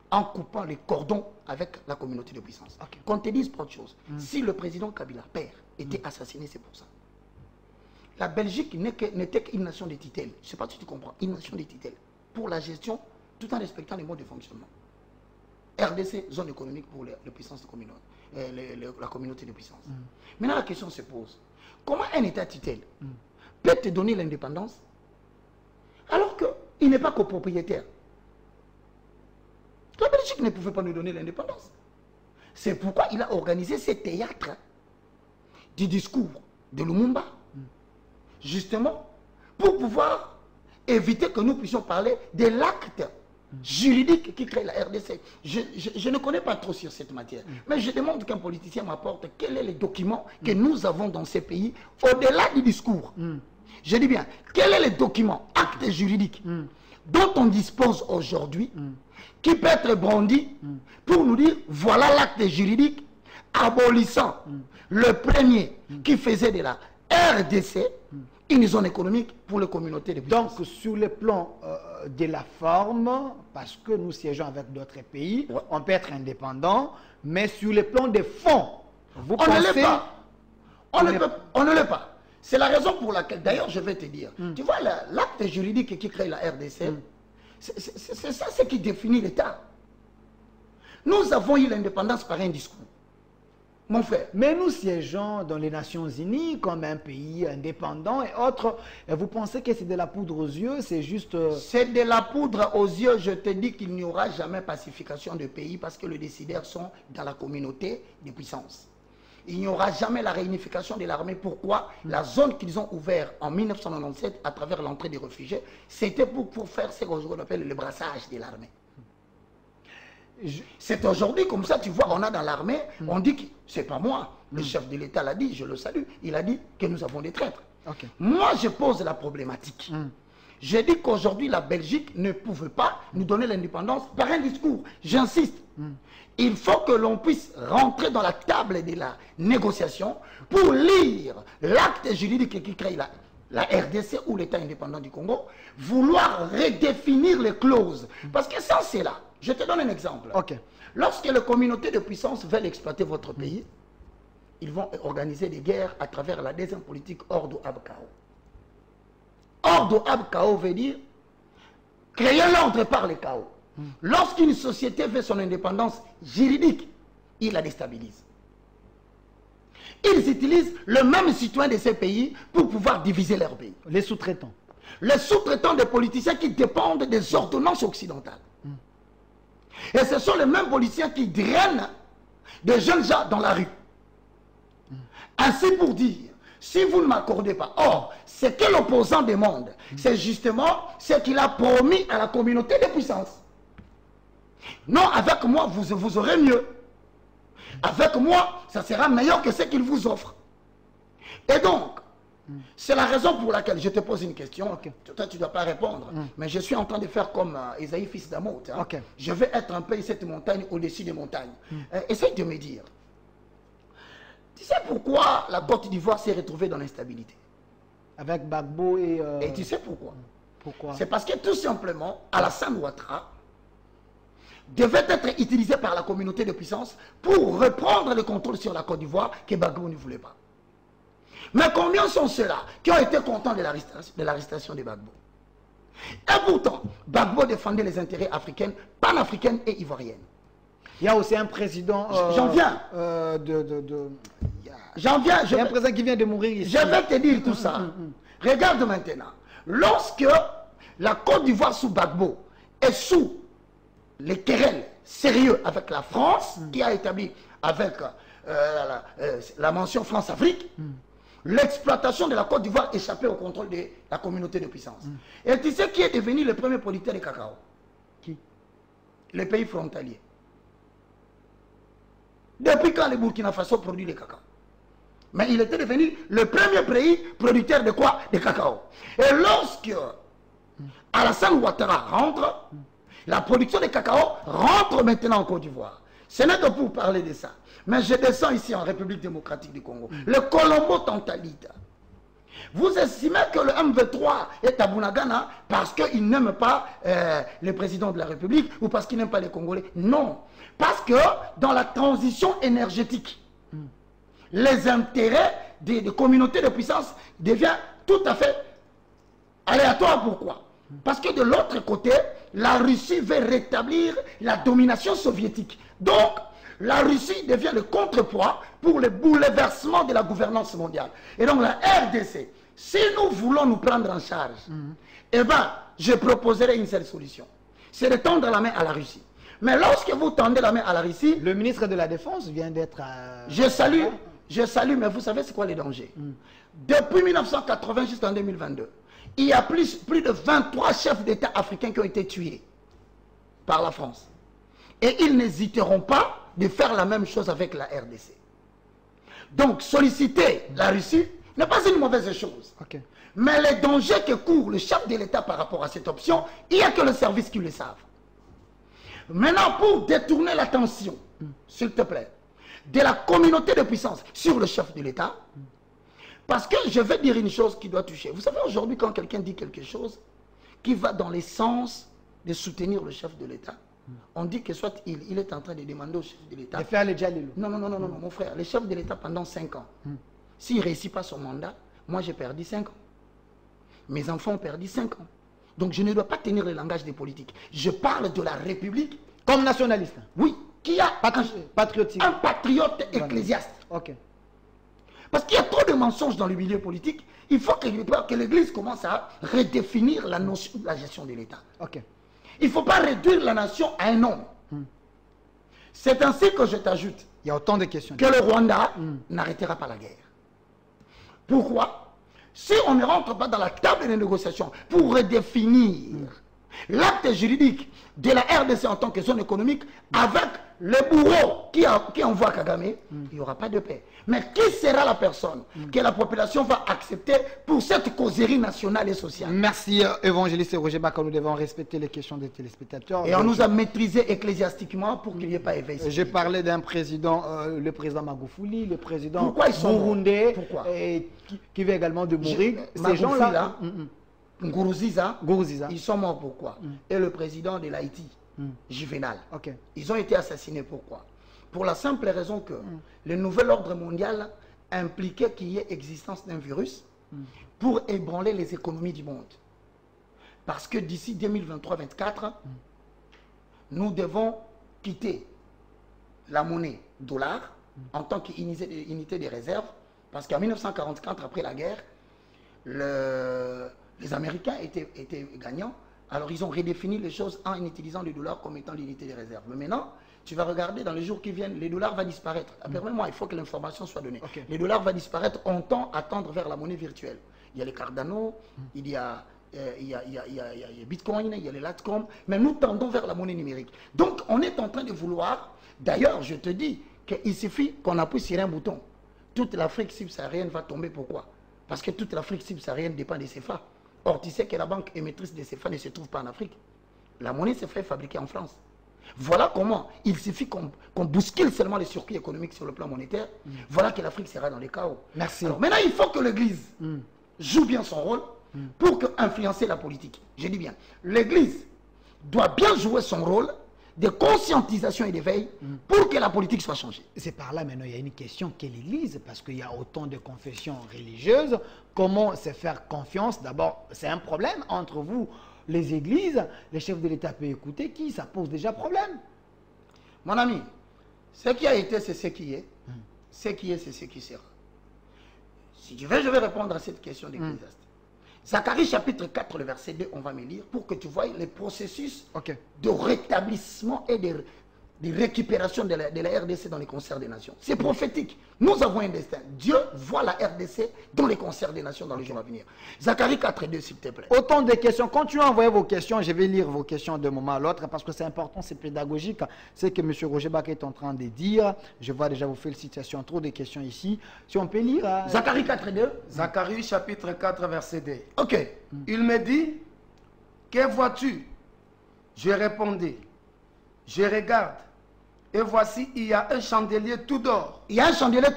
en coupant les cordons avec la communauté de puissance. Okay. Qu'on te dise pas autre chose. Si le président Kabila, père, était assassiné, c'est pour ça. La Belgique n'était qu'une nation de tutelle. Je ne sais pas si tu comprends. Une nation de tutelle. Pour la gestion, tout en respectant les modes de fonctionnement. RDC, zone économique pour les puissances de communauté, la communauté de puissance. Maintenant, la question se pose. Comment un État tutelle peut te donner l'indépendance alors qu'il n'est pas copropriétaire? La Belgique ne pouvait pas nous donner l'indépendance. C'est pourquoi il a organisé ces théâtres du discours de Lumumba. Justement, pour pouvoir éviter que nous puissions parler de l'acte juridique qui crée la RDC. Je ne connais pas trop sur cette matière, mais je demande qu'un politicien m'apporte quels sont les documents que nous avons dans ces pays, au-delà du discours. Je dis bien, quels sont les documents, actes juridiques, dont on dispose aujourd'hui, qui peut être brandi pour nous dire, voilà l'acte juridique abolissant le premier qui faisait de la RDC une zone économique pour les communautés de puissance. Donc, sur le plan de la forme, parce que nous siégeons avec d'autres pays, on peut être indépendant, mais sur le plan des fonds, vous pensez... ne l'est pas. On ne l'est pas. C'est la raison pour laquelle, d'ailleurs, je vais te dire, tu vois, l'acte juridique qui crée la RDC, c'est ça ce qui définit l'État. Nous avons eu l'indépendance par un discours. Mon frère. Mais nous siégeons dans les Nations Unies comme un pays indépendant et autres. Et vous pensez que c'est de la poudre aux yeux? C'est juste... C'est de la poudre aux yeux. Je te dis qu'il n'y aura jamais pacification de pays parce que les décideurs sont dans la communauté des puissances. Il n'y aura jamais la réunification de l'armée. Pourquoi? La zone qu'ils ont ouverte en 1997 à travers l'entrée des réfugiés, c'était pour faire ce qu'on appelle le brassage de l'armée. C'est aujourd'hui comme ça, tu vois, on a dans l'armée, on dit que c'est pas moi, le chef de l'État l'a dit, je le salue, il a dit que nous avons des traîtres. Okay. Moi, je pose la problématique. Je dis qu'aujourd'hui, la Belgique ne pouvait pas nous donner l'indépendance par un discours. J'insiste. Il faut que l'on puisse rentrer dans la table de la négociation pour lire l'acte juridique qui crée la RDC ou l'État indépendant du Congo, vouloir redéfinir les clauses. Parce que sans cela, je te donne un exemple. Okay. Lorsque les communautés de puissance veulent exploiter votre pays, ils vont organiser des guerres à travers la deuxième politique Ordo ab Chaos. Ordo ab Chaos veut dire créer l'ordre par le chaos. Lorsqu'une société veut son indépendance juridique, ils la déstabilisent. Ils utilisent le même citoyen de ces pays pour pouvoir diviser leur pays. Les sous-traitants. Les sous-traitants des politiciens qui dépendent des ordonnances occidentales. Et ce sont les mêmes politiciens qui drainent des jeunes gens dans la rue. Ainsi pour dire, si vous ne m'accordez pas, or, ce que l'opposant demande, c'est justement ce qu'il a promis à la communauté de puissance. Non, avec moi, vous aurez mieux. Avec moi, ça sera meilleur que ce qu'il vous offre. Et donc, c'est la raison pour laquelle je te pose une question. Okay. Toi, tu ne dois pas répondre. Mais je suis en train de faire comme Esaïe, fils d'Amoth. Hein. Okay. Je vais être un peu cette montagne au-dessus des montagnes. Essaye de me dire. Tu sais pourquoi la Côte d'Ivoire s'est retrouvée dans l'instabilité? Avec Gbagbo et... Et tu sais pourquoi? Pourquoi? C'est parce que tout simplement, Alassane Ouattara devait être utilisé par la communauté de puissance pour reprendre le contrôle sur la Côte d'Ivoire que Gbagbo ne voulait pas. Mais combien sont ceux-là qui ont été contents de l'arrestation de Gbagbo? Et pourtant, Gbagbo défendait les intérêts africains, panafricaines et ivoiriennes. Il y a aussi un président... J'en viens. J'en viens. Il y a un président qui vient de mourir ici. Je vais te dire tout ça. Regarde maintenant. Lorsque la Côte d'Ivoire sous Gbagbo est sous les querelles sérieux avec la France, qui a établi avec la mention France-Afrique, l'exploitation de la Côte d'Ivoire échappait au contrôle de la communauté de puissance. Et tu sais qui est devenu le premier producteur de cacao? Qui? Les pays frontaliers. Depuis quand le Burkina Faso produit du cacao? Mais il était devenu le premier pays producteur de quoi? De cacao. Et lorsque Alassane Ouattara rentre, la production de cacao rentre maintenant en Côte d'Ivoire. Ce n'est que pour parler de ça. Mais je descends ici en République démocratique du Congo. Le Colombo Tantalite, Vous estimez que le MV3 est à Bunagana parce qu'il n'aime pas le président de la République ou parce qu'il n'aime pas les Congolais. Non. Parce que dans la transition énergétique, les intérêts des communautés de puissance deviennent tout à fait aléatoires. Pourquoi? Parce que de l'autre côté, la Russie veut rétablir la domination soviétique. Donc, la Russie devient le contrepoids pour le bouleversement de la gouvernance mondiale. Et donc la RDC, si nous voulons nous prendre en charge, eh bien, je proposerai une seule solution. C'est de tendre la main à la Russie. Mais lorsque vous tendez la main à la Russie... Le ministre de la Défense vient d'être... Je salue, mais vous savez c'est quoi les dangers? Depuis 1980 jusqu'en 2022, il y a plus de 23 chefs d'État africains qui ont été tués par la France. Et ils n'hésiteront pas de faire la même chose avec la RDC. Donc, solliciter la Russie n'est pas une mauvaise chose. Okay. Mais les dangers que court le chef de l'État par rapport à cette option, il n'y a que le service qui le savent. Maintenant, pour détourner l'attention, s'il te plaît, de la communauté de puissance sur le chef de l'État, parce que je vais dire une chose qui doit toucher. Vous savez, aujourd'hui, quand quelqu'un dit quelque chose qui va dans le sens de soutenir le chef de l'État, on dit que soit il est en train de demander au chef de l'État... De faire le dialogue. Non, mon frère. Le chef de l'État, pendant 5 ans, s'il ne réussit pas son mandat, moi j'ai perdu 5 ans. Mes enfants ont perdu 5 ans. Donc je ne dois pas tenir le langage des politiques. Je parle de la République. Comme nationaliste? Oui. Qui a patriotique. Un patriote ecclésiaste. Ok. Parce qu'il y a trop de mensonges dans le milieu politique. Il faut que l'Église commence à redéfinir la notion de la gestion de l'État. Ok. Il ne faut pas réduire la nation à un homme. C'est ainsi que je t'ajoute. Il y a autant de questions. Que le Rwanda n'arrêtera pas la guerre. Pourquoi? Si on ne rentre pas dans la table de négociation pour redéfinir l'acte juridique de la RDC en tant que zone économique avec le bourreau qui envoie Kagame, il n'y aura pas de paix. Mais qui sera la personne que la population va accepter pour cette causerie nationale et sociale? Merci, évangéliste Roger Baka. Nous devons respecter les questions des téléspectateurs. Et on nous a maîtrisé ecclésiastiquement pour qu'il n'y ait pas éveil. J'ai parlé d'un président, le président Magoufouli, le président burundais, qui vient également de mourir. Ces gens-là, Ngourouziza, ils sont morts pourquoi? Et le président de l'Haïti, Juvenal. Okay. Ils ont été assassinés pourquoi? Pour la simple raison que le nouvel ordre mondial impliquait qu'il y ait existence d'un virus pour ébranler les économies du monde. Parce que d'ici 2023-24, nous devons quitter la monnaie dollar en tant qu'unité de réserve. Parce qu'en 1944, après la guerre, les Américains étaient gagnants. Alors ils ont redéfini les choses en utilisant le dollar comme étant l'unité de réserve. Mais maintenant, tu vas regarder dans les jours qui viennent, les dollars vont disparaître. Permets-moi, il faut que l'information soit donnée. Okay. Les dollars vont disparaître, on tend à tendre vers la monnaie virtuelle. Il y a les Cardano, il y a Bitcoin, il y a les Latcom, mais nous tendons vers la monnaie numérique. Donc on est en train de vouloir, d'ailleurs je te dis qu'il suffit qu'on appuie sur un bouton. Toute l'Afrique subsaharienne va tomber, pourquoi? Parce que toute l'Afrique subsaharienne dépend des CFA. Or, tu sais que la banque émettrice des CFA ne se trouve pas en Afrique. La monnaie se fait fabriquer en France. Voilà comment il suffit qu'on bouscule seulement les circuits économiques sur le plan monétaire. Voilà que l'Afrique sera dans les chaos. Merci. Alors, maintenant, il faut que l'Église joue bien son rôle pour influencer la politique. Je dis bien, l'Église doit bien jouer son rôle de conscientisation et d'éveil pour que la politique soit changée. C'est par là maintenant, il y a une question qu'est l'Église, parce qu'il y a autant de confessions religieuses. Comment se faire confiance? D'abord, c'est un problème entre vous, les églises, les chefs de l'État peuvent écouter qui? Ça pose déjà problème. Mon ami, ce qui a été, c'est ce qui est. Ce qui est, c'est ce qui sera. Si tu veux, je vais répondre à cette question d'Ecclésiaste. Zacharie chapitre 4, le verset 2, on va me lire pour que tu vois les processus de rétablissement et de récupération de la RDC dans les concerts des nations. C'est prophétique. Nous avons un destin. Dieu voit la RDC dans les concerts des nations dans les jours à venir. Zacharie 4 et 2, s'il te plaît. Autant de questions. Continuez à envoyer vos questions. Je vais lire vos questions d'un moment à l'autre parce que c'est important, c'est pédagogique. C'est que M. Roger Baka est en train de dire. Je vois déjà vos félicitations. Trop de questions ici. Si on peut lire. Zacharie 4 et 2. Zacharie chapitre 4, verset 2. Ok. Il me dit, que vois-tu? Je répondis, je regarde. Et voici, il y a un chandelier tout d'or. Il y a un chandelier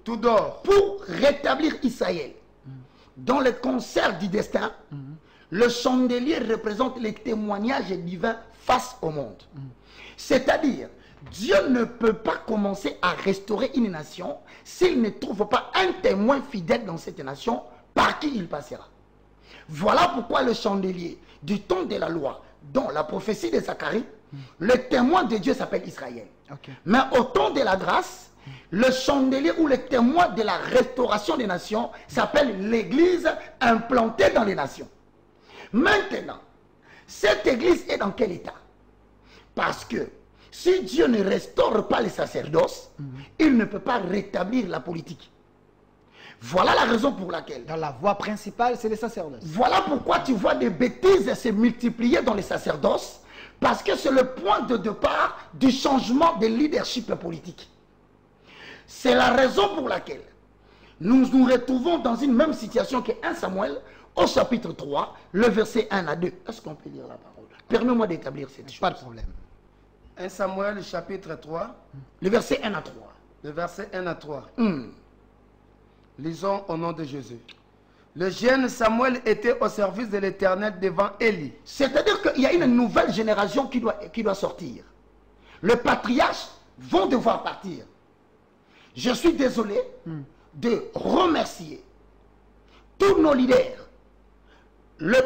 tout d'or. Pour rétablir Israël. dans le concert du destin, le chandelier représente les témoignages divins face au monde. C'est-à-dire, Dieu ne peut pas commencer à restaurer une nation s'il ne trouve pas un témoin fidèle dans cette nation par qui il passera. Voilà pourquoi le chandelier du temps de la loi, dont la prophétie de Zacharie, le témoin de Dieu s'appelle Israël. Mais au temps de la grâce, le chandelier ou le témoin de la restauration des nations s'appelle l'église implantée dans les nations. Maintenant, cette église est dans quel état? Parce que si Dieu ne restaure pas les sacerdoces, il ne peut pas rétablir la politique. Voilà la raison pour laquelle. Dans la voie principale, c'est les sacerdoces. Voilà pourquoi tu vois des bêtises se multiplier dans les sacerdoces, parce que c'est le point de départ du changement de leadership politique. C'est la raison pour laquelle nous nous retrouvons dans une même situation que 1 Samuel, au chapitre 3, le verset 1 à 2. Est-ce qu'on peut lire la parole? Permets-moi d'établir cette chose. Pas de problème. 1 Samuel chapitre 3. Le verset 1 à 3. Le verset 1 à 3. Lisons au nom de Jésus. Le jeune Samuel était au service de l'Éternel devant Élie. C'est-à-dire qu'il y a une nouvelle génération qui doit sortir. Les patriarches vont devoir partir. Je suis désolé de remercier tous nos leaders,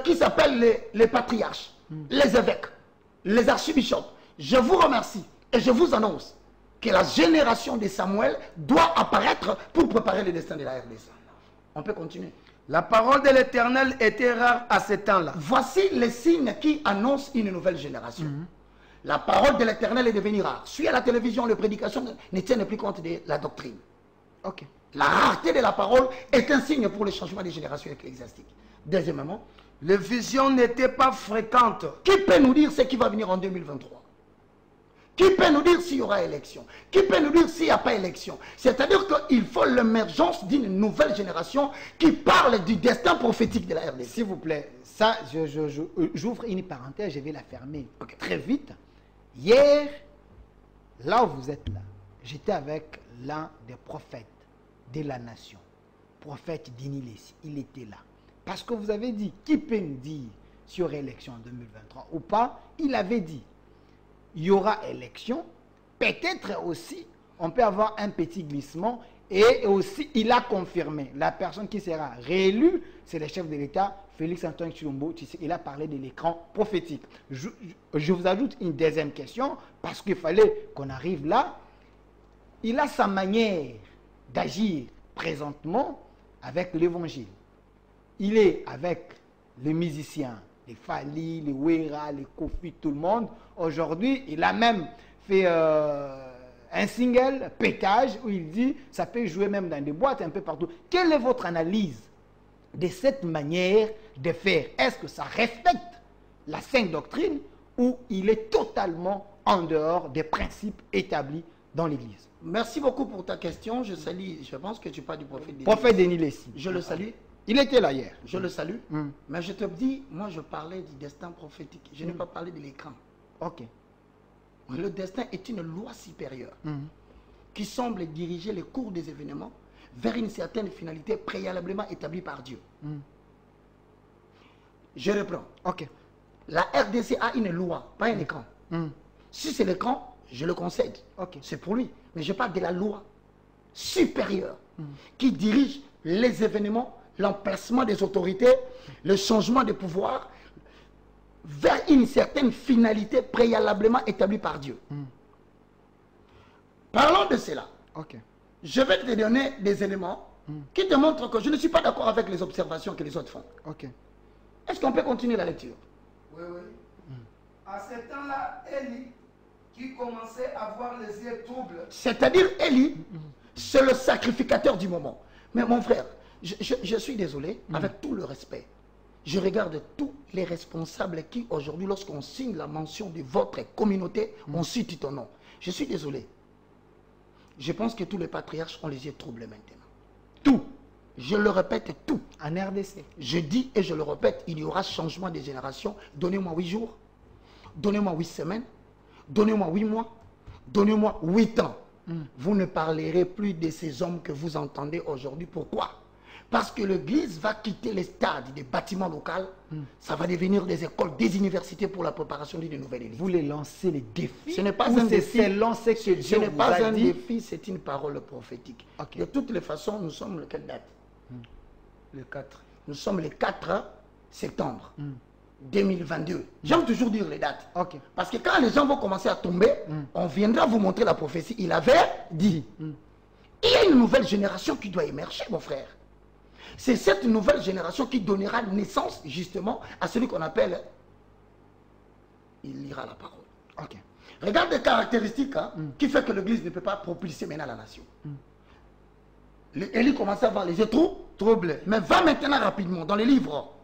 qui s'appellent les patriarches, les évêques, les archibishops. Je vous remercie et je vous annonce que la génération de Samuel doit apparaître pour préparer le destin de la RDC. On peut continuer. La parole de l'Éternel était rare à ce temps-là. Voici les signes qui annoncent une nouvelle génération. La parole de l'Éternel est devenue rare. Suis à la télévision, les prédications ne tiennent plus compte de la doctrine. La rareté de la parole est un signe pour le changement des générations ecclésiastiques. Deuxièmement, les visions n'étaient pas fréquentes. Qui peut nous dire ce qui va venir en 2023? Qui peut nous dire s'il y aura élection? Qui peut nous dire s'il n'y a pas élection? C'est-à-dire qu'il faut l'émergence d'une nouvelle génération qui parle du destin prophétique de la RDC. S'il vous plaît, ça, j'ouvre une parenthèse, je vais la fermer très vite. Hier, là où vous êtes là, j'étais avec l'un des prophètes de la nation, prophète Denis Lessi. Il était là. Parce que vous avez dit, qui peut nous dire s'il y aura élection en 2023 ou pas? Il avait dit, il y aura élection, peut-être aussi, on peut avoir un petit glissement, et aussi, il a confirmé, la personne qui sera réélue, c'est le chef de l'État, Félix Antoine Tshilombo. Il a parlé de l'écran prophétique. Je vous ajoute une deuxième question, parce qu'il fallait qu'on arrive là. Il a sa manière d'agir présentement avec l'évangile. Il est avec les musiciens, les Fali, les Wera, les Kofi, tout le monde. Aujourd'hui, il a même fait un single, Pétage, où il dit, ça peut jouer même dans des boîtes, un peu partout. Quelle est votre analyse de cette manière de faire? Est-ce que ça respecte la sainte doctrine ou il est totalement en dehors des principes établis dans l'Église? Merci beaucoup pour ta question. Je salue, je pense que tu parles du prophète Denis. Prophète Denis Lessi. Je le salue. Il était là hier. Je le salue. Mais je te dis, moi je parlais du destin prophétique. Je n'ai pas parlé de l'écran. Le destin est une loi supérieure qui semble diriger les cours des événements vers une certaine finalité préalablement établie par Dieu. Je reprends. La RDC a une loi, pas un écran. Si c'est l'écran, je le concède. C'est pour lui. Mais je parle de la loi supérieure qui dirige les événements, l'emplacement des autorités, le changement de pouvoir vers une certaine finalité préalablement établie par Dieu. Parlons de cela. Je vais te donner des éléments qui te montrent que je ne suis pas d'accord avec les observations que les autres font. Est-ce qu'on peut continuer la lecture? Oui. À ce temps-là, Élie, qui commençait à avoir les yeux troubles. C'est-à-dire Élie, c'est le sacrificateur du moment. Mais mon frère, je suis désolé, avec tout le respect. Je regarde tous les responsables qui, aujourd'hui, lorsqu'on signe la mention de votre communauté, on cite ton nom. Je suis désolé. Je pense que tous les patriarches ont les yeux troublés maintenant. Tout. Je le répète, tout. En RDC. Je dis et je le répète, il y aura changement des générations. Donnez-moi 8 jours. Donnez-moi 8 semaines. Donnez-moi 8 mois. Donnez-moi 8 ans. Vous ne parlerez plus de ces hommes que vous entendez aujourd'hui. Pourquoi? Parce que l'église va quitter les stades des bâtiments locaux, ça va devenir des écoles, des universités pour la préparation d'une nouvelle élite. Vous les lancez les défis. Ce n'est pas un défi. Ce n'est pas un défi, c'est une parole prophétique. Okay. De toutes les façons, nous sommes le quelle date? Le 4. Nous sommes le 4 septembre 2022. J'aime toujours dire les dates. Okay. Parce que quand les gens vont commencer à tomber, on viendra vous montrer la prophétie. Il avait dit. Il y a une nouvelle génération qui doit émerger, mon frère. C'est cette nouvelle génération qui donnera naissance justement à celui qu'on appelle, il lira la parole. Okay. Regarde les caractéristiques qui fait que l'église ne peut pas propulser maintenant la nation. Élie commence à avoir les yeux troublés. Mais va maintenant rapidement dans les livres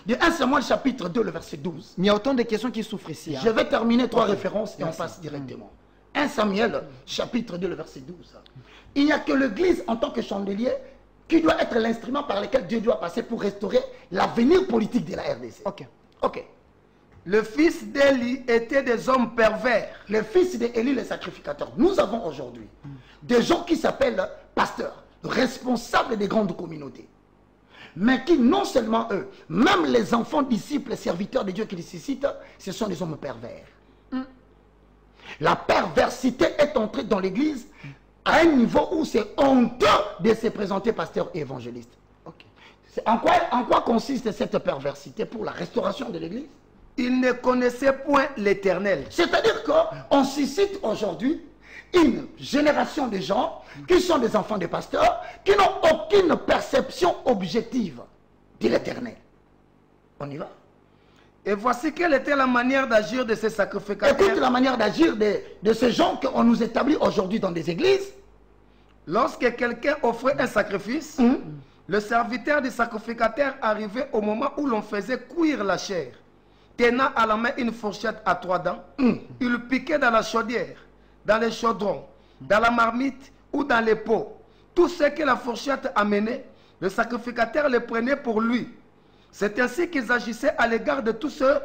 de 1 Samuel chapitre 2, le verset 12. Il y a autant de questions qui souffrent ici. Je vais terminer 3 références et on passe directement. 1 Samuel chapitre 2, le verset 12. Il n'y a que l'église en tant que chandelier qui doit être l'instrument par lequel Dieu doit passer pour restaurer l'avenir politique de la RDC. Ok. Le fils d'Élie était des hommes pervers. Le fils d'Élie, le sacrificateur. Nous avons aujourd'hui des gens qui s'appellent pasteurs, responsables des grandes communautés. Mais qui, non seulement eux, même les enfants, disciples, serviteurs de Dieu qui les suscitent, ce sont des hommes pervers. La perversité est entrée dans l'église à un niveau où c'est honteux de se présenter pasteur et évangéliste. En quoi consiste cette perversité pour la restauration de l'église? Ils ne connaissaient point l'Éternel. C'est-à-dire qu'on suscite aujourd'hui une génération de gens qui sont des enfants des pasteurs, qui n'ont aucune perception objective de l'Éternel. On y va. Et voici quelle était la manière d'agir de ces sacrificateurs. Écoute la manière d'agir de ces gens qu'on nous établit aujourd'hui dans des églises. Lorsque quelqu'un offrait un sacrifice, le serviteur du sacrificateur arrivait au moment où l'on faisait cuire la chair. Tenant à la main une fourchette à 3 dents, il piquait dans la chaudière, dans les chaudrons, dans la marmite ou dans les pots. Tout ce que la fourchette amenait, le sacrificateur le prenait pour lui. C'est ainsi qu'ils agissaient à l'égard de tous ceux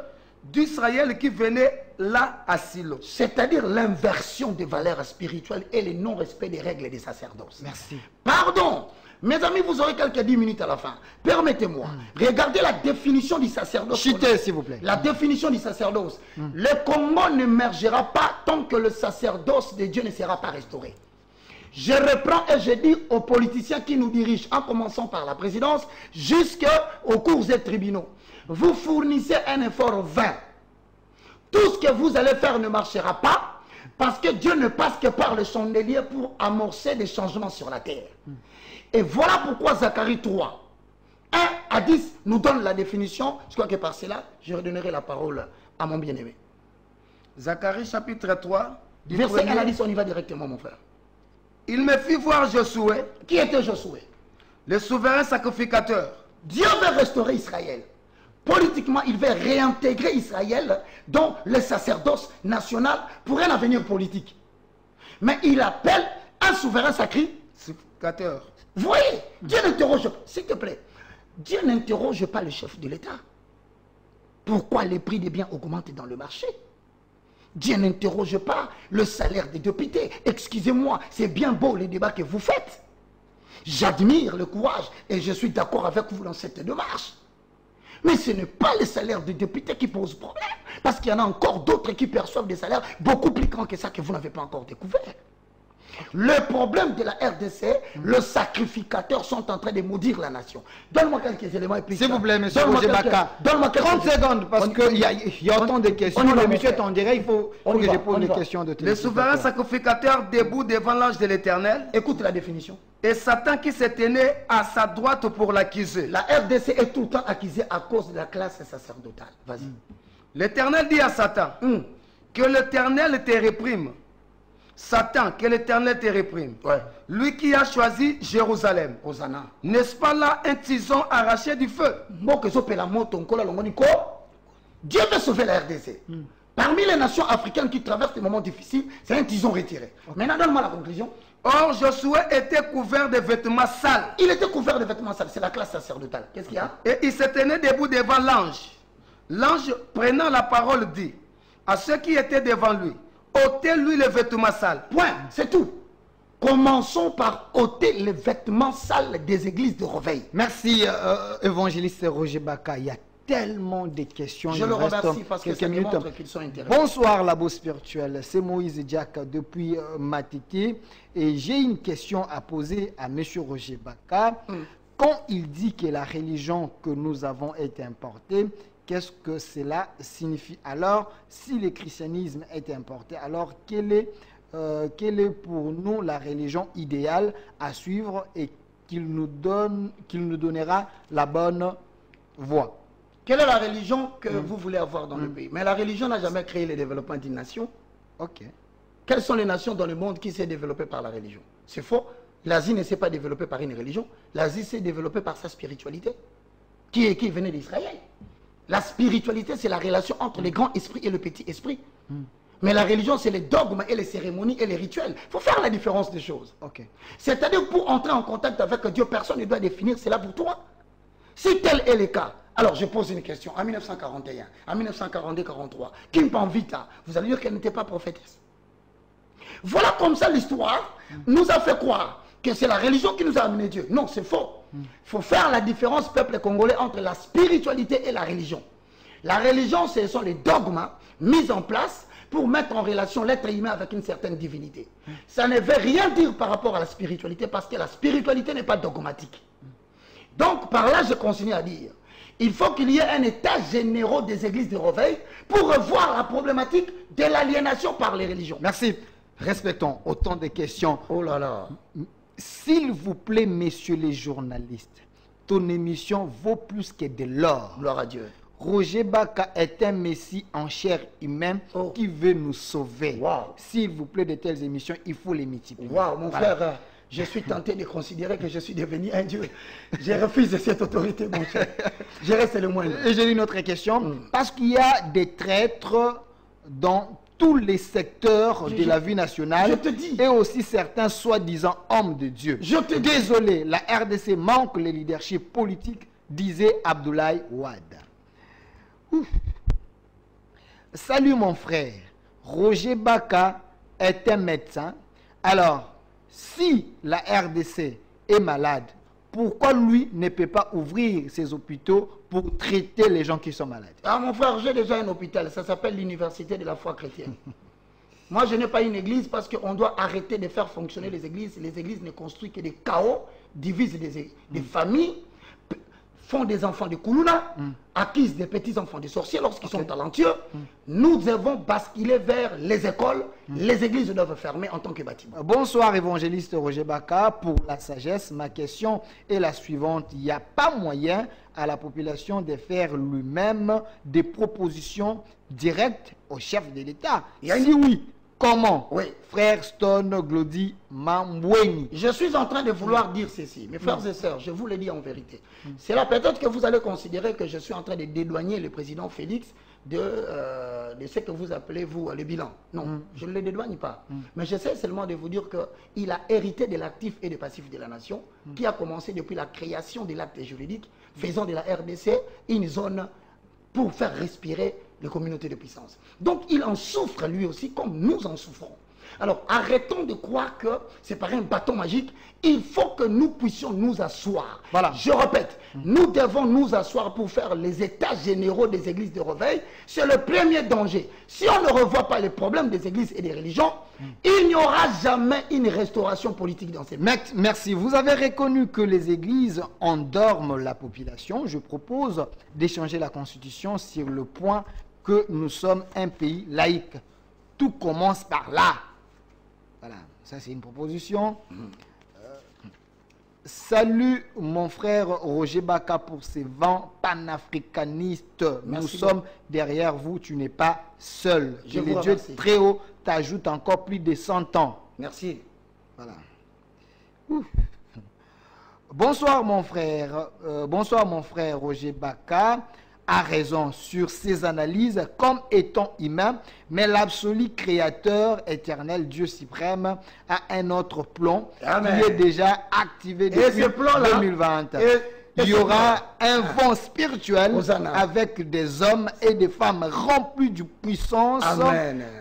d'Israël qui venaient là à Silo. C'est-à-dire l'inversion des valeurs spirituelles et le non-respect des règles des sacerdoces. Merci. Pardon. Mes amis, vous aurez quelques 10 minutes à la fin. Permettez-moi. Regardez la définition du sacerdoce. Chutez, s'il vous plaît. La définition du sacerdoce. Le Congo n'émergera pas tant que le sacerdoce de Dieu ne sera pas restauré. Je reprends et je dis aux politiciens qui nous dirigent, en commençant par la présidence, jusqu'aux cours et tribunaux. Vous fournissez un effort vain. Tout ce que vous allez faire ne marchera pas parce que Dieu ne passe que par le chandelier pour amorcer des changements sur la terre. Et voilà pourquoi Zacharie 3, 1 à 10 nous donne la définition. Je crois que par cela, je redonnerai la parole à mon bien-aimé. Zacharie chapitre 3, du verset 1 à 10, on y va directement, mon frère. Il me fit voir Josué. Qui était Josué? Le souverain sacrificateur. Dieu veut restaurer Israël. Politiquement, il veut réintégrer Israël dans le sacerdoce national pour un avenir politique. Mais il appelle un souverain sacrificateur. Vous voyez, Dieu n'interroge pas, s'il te plaît, Dieu n'interroge pas le chef de l'État. Pourquoi les prix des biens augmentent dans le marché? Dieu n'interroge pas le salaire des députés. Excusez-moi, c'est bien beau les débats que vous faites. J'admire le courage et je suis d'accord avec vous dans cette démarche. Mais ce n'est pas le salaire des députés qui pose problème. Parce qu'il y en a encore d'autres qui perçoivent des salaires beaucoup plus grands que ça que vous n'avez pas encore découvert. Le problème de la RDC, le sacrificateur sont en train de maudire la nation. Donne-moi quelques éléments et puis... S'il vous plaît, monsieur Roger Baka. Donne-moi 30 secondes, parce qu'il y a autant de questions. Le monsieur est en direct, il faut que je pose des questions de Le souverain sacrificateur debout devant l'ange de l'Éternel. Écoute la définition. Et Satan qui se tenait à sa droite pour l'accuser. La RDC est tout le temps accusée à cause de la classe sacerdotale. Vas-y. L'Éternel dit à Satan, que l'Éternel te réprime. Satan, que l'Éternel te réprime. Ouais. Lui qui a choisi Jérusalem. Hosanna. N'est-ce pas là un tison arraché du feu? Dieu veut sauver la RDC. Parmi les nations africaines qui traversent des moments difficiles, c'est un tison retiré. Maintenant, donne-moi la conclusion. Or, Josué était couvert de vêtements sales. Il était couvert de vêtements sales. C'est la classe sacerdotale. Qu'est-ce qu'il y a? Et il se tenait debout devant l'ange. L'ange, prenant la parole, dit à ceux qui étaient devant lui, ôtez-lui les vêtements sales. Point, c'est tout. Commençons par ôter les vêtements sales des églises de Reveil. Merci, évangéliste Roger Baka. Il y a tellement de questions. Je le remercie parce que ça démontre qu'ils sont intéressés. Bonsoir, Labo Spirituel. C'est Moïse Diak depuis Matete. Et j'ai une question à poser à M. Roger Baka. Quand il dit que la religion que nous avons est importée, qu'est-ce que cela signifie? Alors, si le christianisme est importé, alors quelle est pour nous la religion idéale à suivre et qu'il nous donnera la bonne voie? Quelle est la religion que vous voulez avoir dans le pays? Mais la religion n'a jamais créé le développement d'une nation. Ok. Quelles sont les nations dans le monde qui s'est développées par la religion? C'est faux. L'Asie ne s'est pas développée par une religion. L'Asie s'est développée par sa spiritualité, qui venait d'Israël. La spiritualité, c'est la relation entre les grands esprits et le petit esprit. Mais la religion, c'est les dogmes et les cérémonies et les rituels. Il faut faire la différence des choses. Ok. C'est-à-dire, pour entrer en contact avec Dieu, personne ne doit définir cela pour toi. Si tel est le cas, alors je pose une question. En 1941, en 1942-43, Kim Panvita, vous allez dire qu'elle n'était pas prophétesse. Voilà comme ça l'histoire nous a fait croire que c'est la religion qui nous a amené Dieu. Non, c'est faux. Il faut faire la différence, peuple congolais, entre la spiritualité et la religion. La religion, ce sont les dogmes mis en place pour mettre en relation l'être humain avec une certaine divinité. Ça ne veut rien dire par rapport à la spiritualité, parce que la spiritualité n'est pas dogmatique. Donc, par là, je continue à dire, il faut qu'il y ait un état général des églises de Reveil pour revoir la problématique de l'aliénation par les religions. Merci. Respectons autant de questions. Oh là là. S'il vous plaît, messieurs les journalistes, ton émission vaut plus que de l'or. Gloire à Dieu. Roger Baka est un messie en chair humaine qui veut nous sauver. Wow. S'il vous plaît, de telles émissions, il faut les multiplier. Waouh, mon frère, je suis tenté de considérer que je suis devenu un Dieu. Je refuse cette autorité, mon cher. Je reste le moindre. Et j'ai une autre question. Parce qu'il y a des traîtres dans tous les secteurs de la vie nationale. Je te dis. Et aussi certains soi-disant hommes de Dieu. Je te dis. Désolé, la RDC manque le leadership politique, disait Abdoulaye Wade. Ouf. Salut mon frère. Roger Baka est un médecin. Alors, si la RDC est malade, pourquoi lui ne peut pas ouvrir ses hôpitaux pour traiter les gens qui sont malades? Ah mon frère, j'ai déjà un hôpital, ça s'appelle l'Université de la foi chrétienne. Moi, je n'ai pas une église parce qu'on doit arrêter de faire fonctionner les églises. Les églises ne construisent que des chaos, divisent des familles, font des enfants de Koulouna, acquisent des petits-enfants de sorciers lorsqu'ils sont talentueux. Nous devons basculer vers les écoles. Les églises doivent fermer en tant que bâtiment. Bonsoir, évangéliste Roger Baka. Pour la sagesse, ma question est la suivante. Il n'y a pas moyen à la population de faire lui-même des propositions directes au chef de l'État? Si oui, comment? Oui. Frère Stone Glody Mambweni. Je suis en train de vouloir dire ceci. Mes frères et sœurs, je vous le dis en vérité. C'est là peut-être que vous allez considérer que je suis en train de dédouaner le président Félix de ce que vous appelez, vous, le bilan. Non, je ne le dédouane pas. Mais j'essaie seulement de vous dire qu'il a hérité de l'actif et du passif de la nation, qui a commencé depuis la création de l'acte juridique, faisant de la RDC une zone pour faire respirer les communautés de puissance. Donc il en souffre lui aussi comme nous en souffrons. Alors arrêtons de croire que c'est par un bâton magique. Il faut que nous puissions nous asseoir. Voilà. Je répète, nous devons nous asseoir pour faire les états généraux des églises de Reveil. C'est le premier danger. Si on ne revoit pas les problèmes des églises et des religions, il n'y aura jamais une restauration politique dans ces pays. Merci. Vous avez reconnu que les églises endorment la population. Je propose d'échanger la Constitution sur le point que nous sommes un pays laïque. Tout commence par là. Voilà, ça c'est une proposition. Salut mon frère Roger Baka pour ces vents panafricanistes. Nous sommes derrière vous, tu n'es pas seul. Que les dieux très haut t'ajoutent encore plus de 100 ans. Merci. Voilà. Ouf. Bonsoir mon frère Roger Baka a raison sur ses analyses comme étant humain, mais l'absolu créateur éternel, Dieu suprême, a un autre plan qui est déjà activé depuis 2020. Il y aura un vent spirituel avec des hommes et des femmes remplis de puissance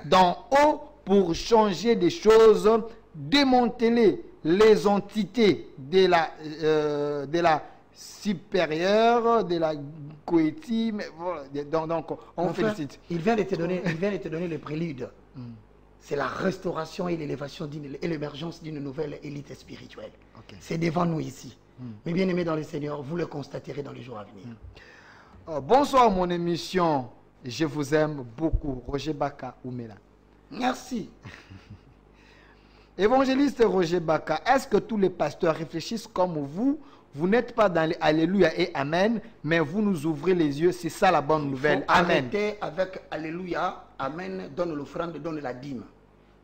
d'en haut pour changer des choses démanteler les entités de la supérieure, de la Koweïti. Donc, on félicite. Il vient de te donner le prélude. C'est la restauration et l'élévation et l'émergence d'une nouvelle élite spirituelle. Okay. C'est devant nous ici. Mais bien aimés dans le Seigneur, vous le constaterez dans les jours à venir. Bonsoir mon émission. Je vous aime beaucoup. Roger Baka Oumela. Merci. Évangéliste Roger Baka, est-ce que tous les pasteurs réfléchissent comme vous? Vous n'êtes pas dans les Alléluia et Amen, mais vous nous ouvrez les yeux. C'est ça la bonne nouvelle. Amen. Arrêtez avec Alléluia, Amen, donne l'offrande, donne la dîme.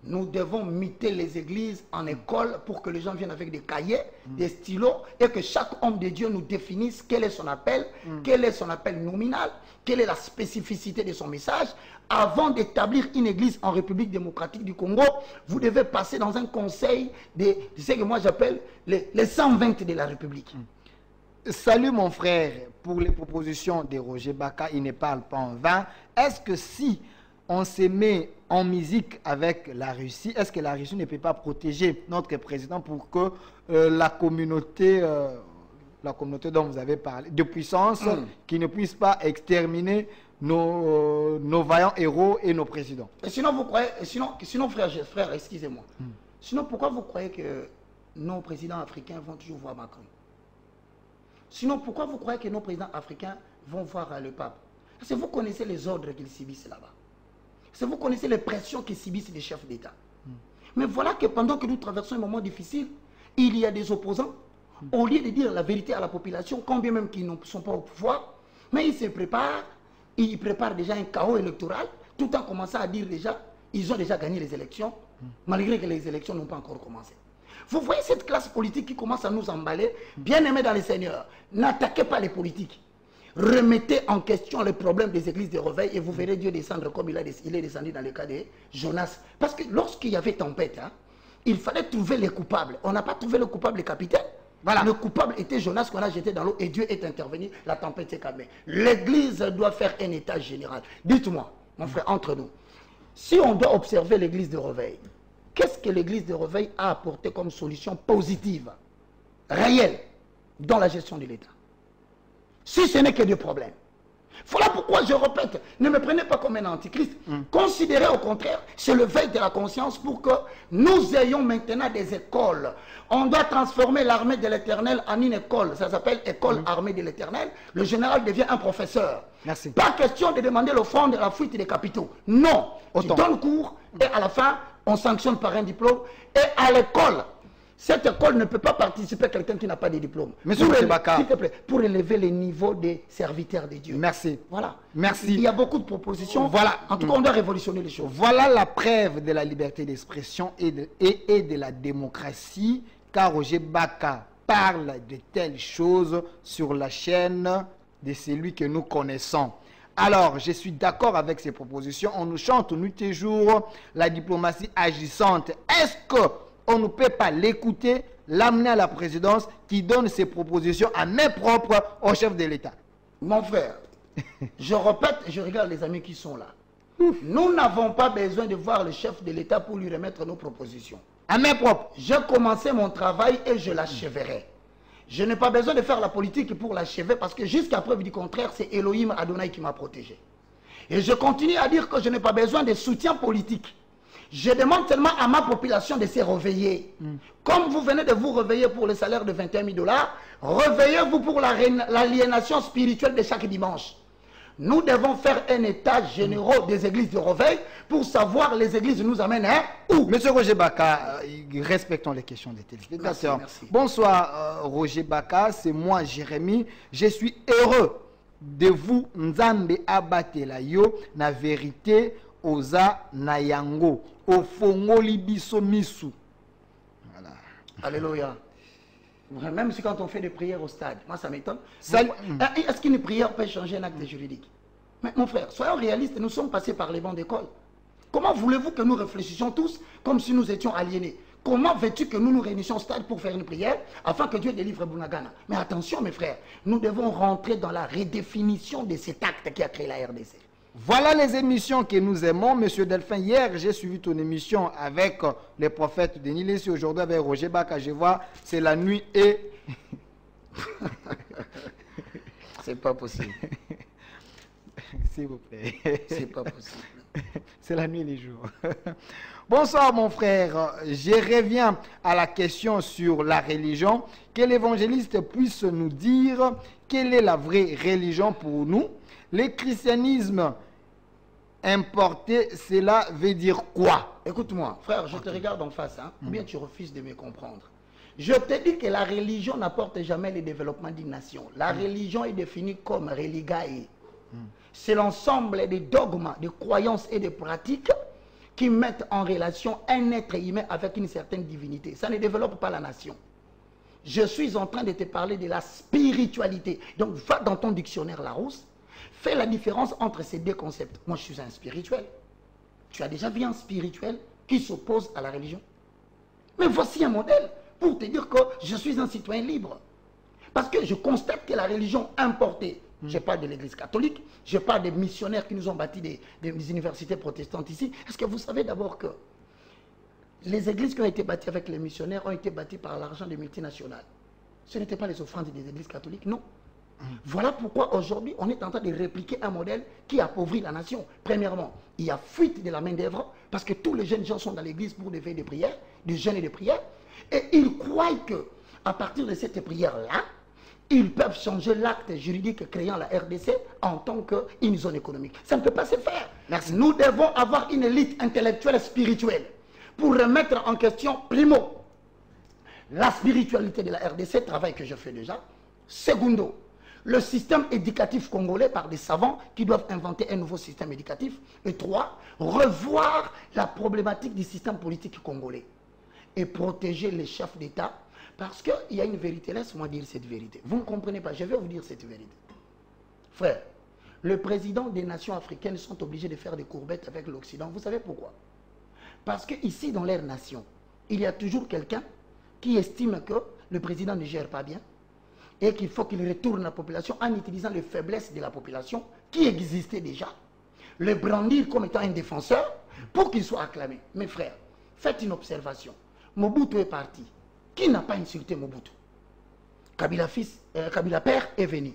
Nous devons muter les églises en école pour que les gens viennent avec des cahiers, des stylos, et que chaque homme de Dieu nous définisse quel est son appel, quel est son appel nominal, quelle est la spécificité de son message. Avant d'établir une église en République démocratique du Congo, vous devez passer dans un conseil de ce que moi j'appelle les 120 de la République. Salut mon frère, pour les propositions de Roger Baka, il ne parle pas en vain. Est-ce que si on se met en musique avec la Russie, est-ce que la Russie ne peut pas protéger notre président pour que la communauté dont vous avez parlé, de puissance, qui ne puisse pas exterminer nos vaillants héros et nos présidents? Et sinon, vous croyez, sinon frère, excusez-moi. Sinon, pourquoi vous croyez que nos présidents africains vont toujours voir Macron? Sinon, pourquoi vous croyez que nos présidents africains vont voir le pape? Parce que vous connaissez les ordres qu'ils subissent là-bas. Parce que vous connaissez les pressions qu'ils subissent les chefs d'État. Mais voilà que pendant que nous traversons un moment difficile, il y a des opposants. Au lieu de dire la vérité à la population, quand bien même qu'ils ne sont pas au pouvoir, mais ils se préparent. Ils préparent déjà un chaos électoral, tout en commençant à dire déjà, ils ont déjà gagné les élections, malgré que les élections n'ont pas encore commencé. Vous voyez cette classe politique qui commence à nous emballer, bien aimés dans les seigneurs, n'attaquez pas les politiques. Remettez en question les problèmes des églises de réveil et vous verrez Dieu descendre comme il est descendu dans le cas de Jonas. Parce que lorsqu'il y avait tempête, il fallait trouver les coupables. On n'a pas trouvé le coupable, le capitaine. Voilà. Le coupable était Jonas qu'on a jeté dans l'eau et Dieu est intervenu, la tempête s'est calmée. L'église doit faire un état général. Dites-moi, mon frère, entre nous, si on doit observer l'église de réveil, qu'est-ce que l'église de réveil a apporté comme solution positive, réelle, dans la gestion de l'État? Si ce n'est que des problèmes. Voilà pourquoi je répète, ne me prenez pas comme un antichrist. Considérez au contraire, c'est le veille de la conscience pour que nous ayons maintenant des écoles. On doit transformer l'armée de l'éternel en une école. Ça s'appelle école armée de l'éternel. Le général devient un professeur. Merci. Pas question de demander le fond de la fuite des capitaux. Non. Tu donnes cours et à la fin, on sanctionne par un diplôme. Et à l'école, cette école ne peut pas participer à quelqu'un qui n'a pas de diplôme. Monsieur Baka, s'il te plaît, pour élever le niveau des serviteurs de Dieu. Merci. Voilà. Merci. Il y a beaucoup de propositions. Voilà. En tout cas, on doit révolutionner les choses. Voilà la preuve de la liberté d'expression et de la démocratie, car Roger Baka parle de telles choses sur la chaîne de celui que nous connaissons. Alors, je suis d'accord avec ces propositions. On nous chante nuit et jour la diplomatie agissante. Est-ce que on ne peut pas l'écouter, l'amener à la présidence qui donne ses propositions à main propre au chef de l'État? Mon frère, je répète, je regarde les amis qui sont là. Nous n'avons pas besoin de voir le chef de l'État pour lui remettre nos propositions. À main propre. J'ai commencé mon travail et je l'achèverai. Je n'ai pas besoin de faire la politique pour l'achever parce que jusqu'à preuve du contraire, c'est Elohim Adonai qui m'a protégé. Et je continue à dire que je n'ai pas besoin de soutien politique. Je demande tellement à ma population de se réveiller. Comme vous venez de vous réveiller pour le salaire de 21 000 $, réveillez-vous pour l'aliénation spirituelle de chaque dimanche. Nous devons faire un état généraux des églises de réveil pour savoir les églises nous amènent où. Monsieur Roger Baka, respectons les questions des téléspectateurs. Merci. Bonsoir Roger Baka, c'est moi Jérémy. Je suis heureux de vous Nzambe abatela yo na vérité oza na yango ofongoli biso misu. Voilà. Alléluia. Même si quand on fait des prières au stade, moi ça m'étonne. Est-ce qu'une prière peut changer un acte juridique? Mais mon frère, soyons réalistes, nous sommes passés par les bancs d'école. Comment voulez-vous que nous réfléchissions tous comme si nous étions aliénés? Comment veux-tu que nous nous réunissions au stade pour faire une prière afin que Dieu délivre Bunagana? Mais attention mes frères, nous devons rentrer dans la redéfinition de cet acte qui a créé la RDC. Voilà les émissions que nous aimons. Monsieur Delphin, hier, j'ai suivi ton émission avec les prophètes de Nilessi. Aujourd'hui, avec Roger Baka, je vois, c'est la nuit et... C'est pas possible. S'il vous plaît. C'est pas possible. C'est la nuit et les jours. Bonsoir mon frère. Je reviens à la question sur la religion. Que l'évangéliste puisse nous dire quelle est la vraie religion pour nous. Le christianisme importé, cela veut dire quoi? Écoute-moi, frère, je te regarde en face, hein, ou bien tu refuses de me comprendre. Je te dis que la religion n'apporte jamais le développement d'une nation. La religion est définie comme religae. C'est l'ensemble des dogmes, des croyances et des pratiques qui mettent en relation un être humain avec une certaine divinité. Ça ne développe pas la nation. Je suis en train de te parler de la spiritualité. Donc, va dans ton dictionnaire Larousse, fais la différence entre ces deux concepts. Moi, je suis un spirituel. Tu as déjà vu un spirituel qui s'oppose à la religion? Mais voici un modèle pour te dire que je suis un citoyen libre. Parce que je constate que la religion importée, je parle de l'église catholique, je parle des missionnaires qui nous ont bâti des universités protestantes ici. Est-ce que vous savez d'abord que les églises qui ont été bâties avec les missionnaires ont été bâties par l'argent des multinationales? Ce n'étaient pas les offrandes des églises catholiques, non. Voilà pourquoi aujourd'hui on est en train de répliquer un modèle qui appauvrit la nation. Premièrement, il y a fuite de la main d'œuvre parce que tous les jeunes gens sont dans l'église pour des veilles de prière, des jeûnes et de prières, et ils croient que à partir de cette prière-là, ils peuvent changer l'acte juridique créant la RDC en tant qu'une zone économique. Ça ne peut pas se faire. Merci. Nous devons avoir une élite intellectuelle spirituelle pour remettre en question, primo, la spiritualité de la RDC, travail que je fais déjà. Secondo, le système éducatif congolais par des savants qui doivent inventer un nouveau système éducatif. Et 3, revoir la problématique du système politique congolais et protéger les chefs d'État. Parce qu'il y a une vérité, laisse-moi dire cette vérité. Vous ne comprenez pas, je vais vous dire cette vérité. Frère, les présidents des nations africaines sont obligés de faire des courbettes avec l'Occident. Vous savez pourquoi? Parce qu'ici, dans leur nation, il y a toujours quelqu'un qui estime que le président ne gère pas bien et qu'il faut qu'il retourne la population en utilisant les faiblesses de la population qui existaient déjà, le brandir comme étant un défenseur pour qu'il soit acclamé. Mes frères, faites une observation. Mobutu est parti. Qui n'a pas insulté Mobutu? Kabila père est venu.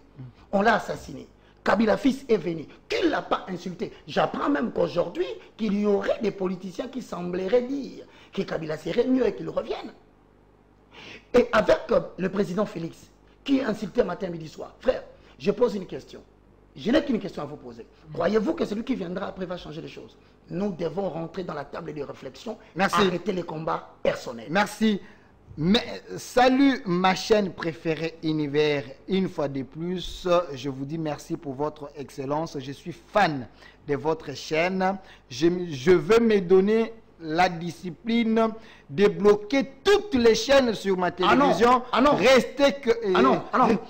On l'a assassiné. Kabila fils est venu. Qui ne l'a pas insulté? J'apprends même qu'aujourd'hui, qu'il y aurait des politiciens qui sembleraient dire que Kabila serait mieux et qu'il revienne. Et avec le président Félix, qui est insulté matin, midi, soir. Frère, je pose une question. Je n'ai qu'une question à vous poser. Croyez-vous que celui qui viendra après va changer les choses? Nous devons rentrer dans la table de réflexion. Merci. Arrêter les combats personnels. Merci. Mais salut ma chaîne préférée Univers, une fois de plus, je vous dis merci pour votre excellence. Je suis fan de votre chaîne. Je veux me donner la discipline de bloquer toutes les chaînes sur ma télévision. Ah non. Restez que... Ah non.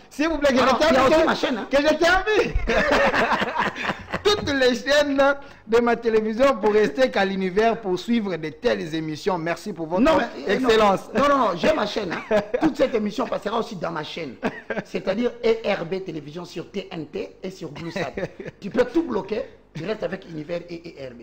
S'il vous plaît, que je termine. Ma chaîne, hein? Que je termine. Toutes les chaînes de ma télévision pour rester qu'à l'univers pour suivre de telles émissions. Merci pour votre excellence. Non, j'ai ma chaîne. Hein. Toute cette émission passera aussi dans ma chaîne. C'est-à-dire ERB Télévision sur TNT et sur BlueSat. Tu peux tout bloquer. Tu restes avec Univers et ERB.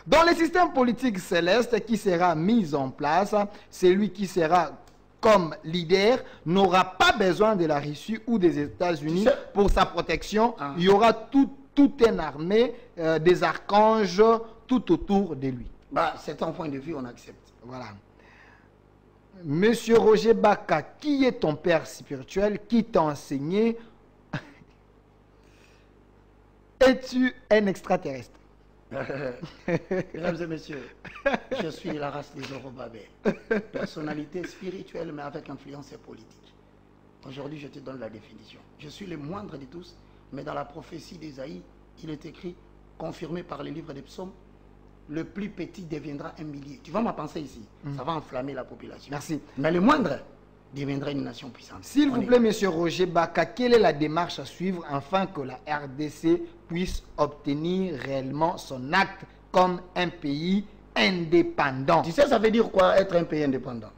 Dans le système politique céleste qui sera mis en place, celui qui sera comme leader n'aura pas besoin de la Russie ou des États-Unis pour sa protection. Il y aura toute une armée, des archanges tout autour de lui. Bah, c'est un point de vue, on accepte. Voilà. Monsieur Roger Baka, qui est ton père spirituel? Qui t'a enseigné? Es-tu un extraterrestre? Mesdames et messieurs, je suis de la race des Zorobabel. Personnalité spirituelle, mais avec influence politique. Aujourd'hui, je te donne la définition. Je suis le moindre de tous, mais dans la prophétie d'Ésaïe, il est écrit, confirmé par les livres des psaumes, le plus petit deviendra un millier. Tu vois ma pensée ici? Ça va enflammer la population. Merci. Mais le moindre deviendra une nation puissante. S'il vous plaît, monsieur Roger Baka, quelle est la démarche à suivre afin que la RDC puisse obtenir réellement son acte comme un pays indépendant? Tu sais, ça veut dire quoi être un pays indépendant?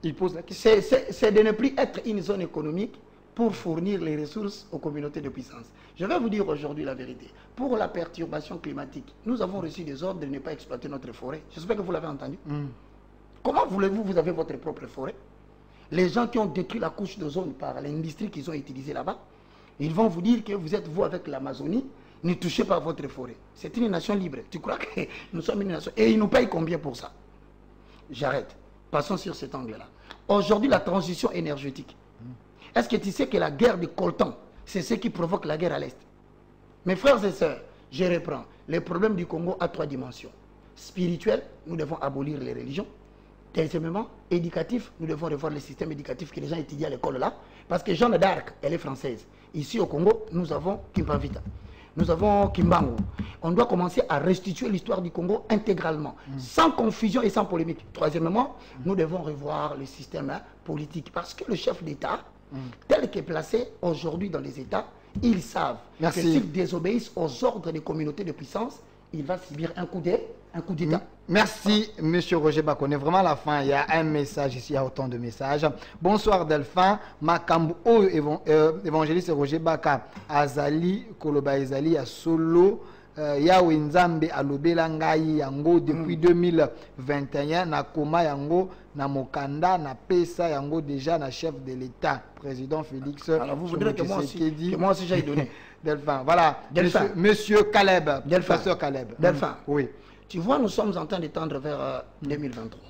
Il pose la question. C'est de ne plus être une zone économique, pour fournir les ressources aux communautés de puissance. Je vais vous dire aujourd'hui la vérité. Pour la perturbation climatique, nous avons reçu des ordres de ne pas exploiter notre forêt. J'espère que vous l'avez entendu. Comment voulez-vous, vous avez votre propre forêt? Les gens qui ont détruit la couche d'ozone par l'industrie qu'ils ont utilisée là-bas, ils vont vous dire que vous êtes, vous, avec l'Amazonie, ne touchez pas votre forêt. C'est une nation libre. Tu crois que nous sommes une nation? Et ils nous payent combien pour ça? J'arrête. Passons sur cet angle-là. Aujourd'hui, la transition énergétique. Est-ce que tu sais que la guerre de coltan, c'est ce qui provoque la guerre à l'Est? Mes frères et sœurs, je reprends. Le problème du Congo a 3 dimensions. Spirituel, nous devons abolir les religions. Deuxièmement, éducatif, nous devons revoir le système éducatif que les gens étudient à l'école là. Parce que Jeanne d'Arc, elle est française. Ici au Congo, nous avons Kimpavita. Nous avons Kimbangu. On doit commencer à restituer l'histoire du Congo intégralement, sans confusion et sans polémique. Troisièmement, nous devons revoir le système politique. Parce que le chef d'État, tel qu'il est placé aujourd'hui dans les États, ils savent que s'ils désobéissent aux ordres des communautés de puissance, il va subir un coup d'État. Merci, Monsieur Roger Bakone. Vraiment, à la fin, il y a un message ici, il y a autant de messages. Bonsoir, Delphin. Makambu, évangéliste Roger Baka, Azali, Koloba Ezali, à Solo, Yahweh Nzambe, Alobela Ngai, Yango, depuis 2021, Nakoma Yango, Namokanda, Napesa Yango, déjà, na chef de l'État, président Félix. Alors, vous voudrez que moi aussi j'aille donner. Delphin, voilà. Delphin. Monsieur Caleb. Delphin. Professeur Caleb. Delphin. Oui. Tu vois, nous sommes en train de tendre vers 2023.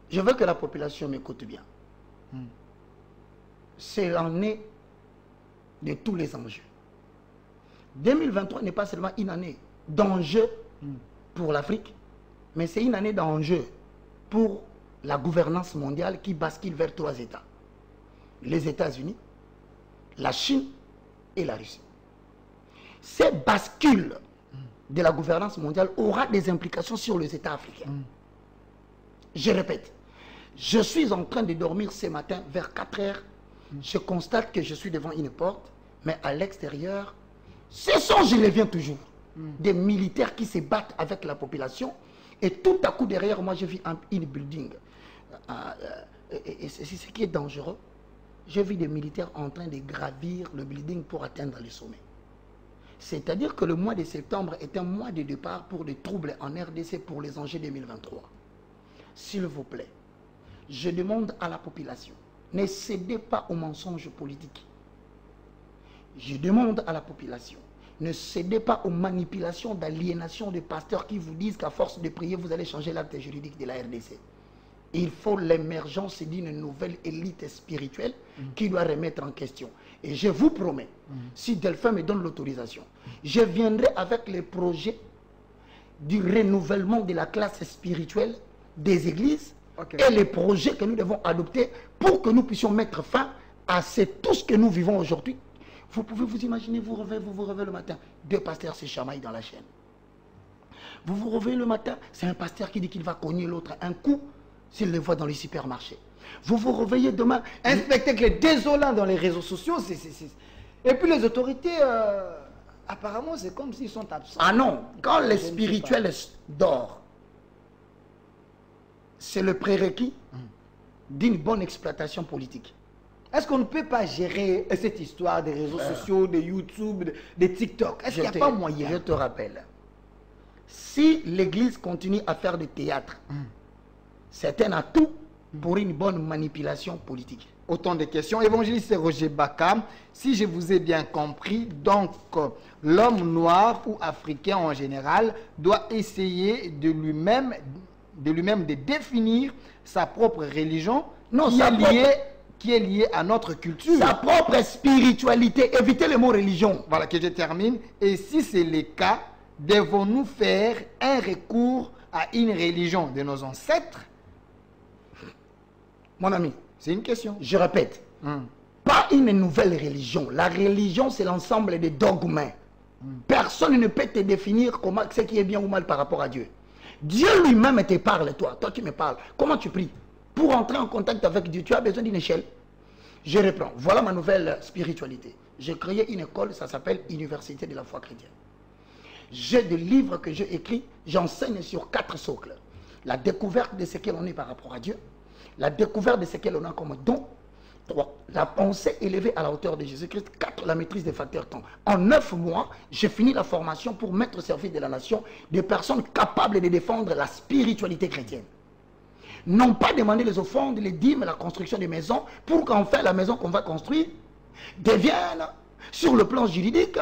Je veux que la population m'écoute bien. C'est l'année de tous les enjeux. 2023 n'est pas seulement une année d'enjeux pour l'Afrique, mais c'est une année d'enjeux pour la gouvernance mondiale qui bascule vers 3 États. Les États-Unis, la Chine et la Russie. Cette bascule de la gouvernance mondiale aura des implications sur les États africains. Je répète, je suis en train de dormir ce matin vers 4 heures. Je constate que je suis devant une porte, mais à l'extérieur, ce sont, je reviens toujours, des militaires qui se battent avec la population. Et tout à coup derrière moi, je vis une building. Et c'est ce qui est dangereux. Je vis des militaires en train de gravir le building pour atteindre les sommets. C'est-à-dire que le mois de septembre est un mois de départ pour des troubles en RDC pour les enjeux 2023. S'il vous plaît, je demande à la population, ne cédez pas aux mensonges politiques. Je demande à la population, ne cédez pas aux manipulations d'aliénation de pasteurs qui vous disent qu'à force de prier, vous allez changer l'acte juridique de la RDC. Il faut l'émergence d'une nouvelle élite spirituelle qui doit remettre en question. Et je vous promets, si Delphin me donne l'autorisation, je viendrai avec les projets du renouvellement de la classe spirituelle des églises et les projets que nous devons adopter pour que nous puissions mettre fin à tout ce que nous vivons aujourd'hui. Vous pouvez vous imaginer, vous vous réveillez le matin, 2 pasteurs se chamaillent dans la chaîne. Vous vous réveillez le matin, c'est un pasteur qui dit qu'il va cogner l'autre un coup s'il le voit dans les supermarchés. Vous vous réveillez demain... Un spectacle désolant dans les réseaux sociaux. Et puis les autorités, apparemment, c'est comme s'ils sont absents. Ah non, quand les spirituels dorment, c'est le prérequis d'une bonne exploitation politique. Est-ce qu'on ne peut pas gérer cette histoire des réseaux sociaux, de YouTube, de TikTok? Est-ce qu'il n'y a pas moyen? Je te rappelle, si l'Église continue à faire du théâtre, c'est un atout pour une bonne manipulation politique. Autant de questions. Évangéliste Roger Baka, si je vous ai bien compris, donc l'homme noir ou africain en général doit essayer de lui-même de définir sa propre religion qui est liée à notre culture. Sa propre spiritualité. Évitez le mot religion. Voilà, que je termine. Et si c'est le cas, devons-nous faire un recours à une religion de nos ancêtres? Mon ami, c'est une question. Je répète, pas une nouvelle religion. La religion, c'est l'ensemble des dogmes. Personne ne peut te définir comment, ce qui est bien ou mal par rapport à Dieu. Dieu lui-même te parle, toi. Toi qui me parles. Comment tu pries? Pour entrer en contact avec Dieu, tu as besoin d'une échelle. Je reprends. Voilà ma nouvelle spiritualité. J'ai créé une école, ça s'appelle Université de la foi chrétienne. J'ai des livres que j'ai écrits, j'enseigne sur 4 socles. La découverte de ce qu'est l'on est par rapport à Dieu, la découverte de ce que l'on a comme don. 3. La pensée élevée à la hauteur de Jésus-Christ. 4. La maîtrise des facteurs temps. En 9 mois, j'ai fini la formation pour mettre au service de la nation des personnes capables de défendre la spiritualité chrétienne. Non pas demander les offrandes, les dîmes, la construction des maisons, pour qu'enfin la maison qu'on va construire devienne, sur le plan juridique,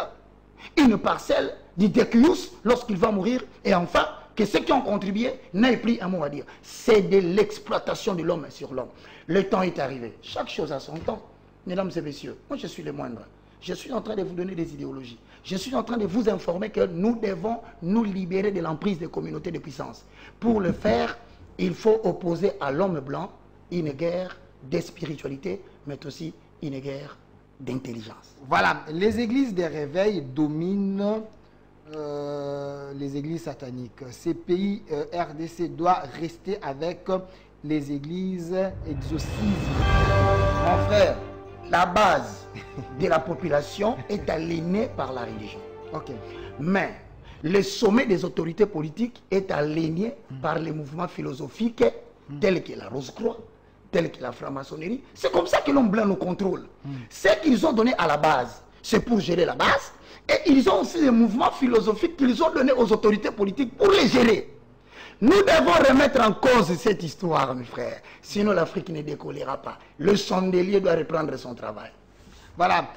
une parcelle du déclus lorsqu'il va mourir, et enfin, que ceux qui ont contribué n'aient plus un mot à dire. C'est de l'exploitation de l'homme sur l'homme. Le temps est arrivé. Chaque chose a son temps. Mesdames et messieurs, moi je suis le moindre. Je suis en train de vous donner des idéologies. Je suis en train de vous informer que nous devons nous libérer de l'emprise des communautés de puissance. Pour le faire, il faut opposer à l'homme blanc une guerre de spiritualité, mais aussi une guerre d'intelligence. Voilà, les églises des réveils dominent les églises sataniques. Ces pays RDC doivent rester avec les églises exorcismes. Mon frère, la base de la population est aliénée par la religion. Ok. Mais le sommet des autorités politiques est aligné par les mouvements philosophiques tels que la Rose-Croix, tels que la franc-maçonnerie. C'est comme ça que l'homme blanc nous contrôle. Ce qu'ils ont donné à la base, c'est pour gérer la base. Et ils ont aussi des mouvements philosophiques qu'ils ont donnés aux autorités politiques pour les gérer. Nous devons remettre en cause cette histoire, mes frères. Sinon, l'Afrique ne décollera pas. Le chandelier doit reprendre son travail. Voilà.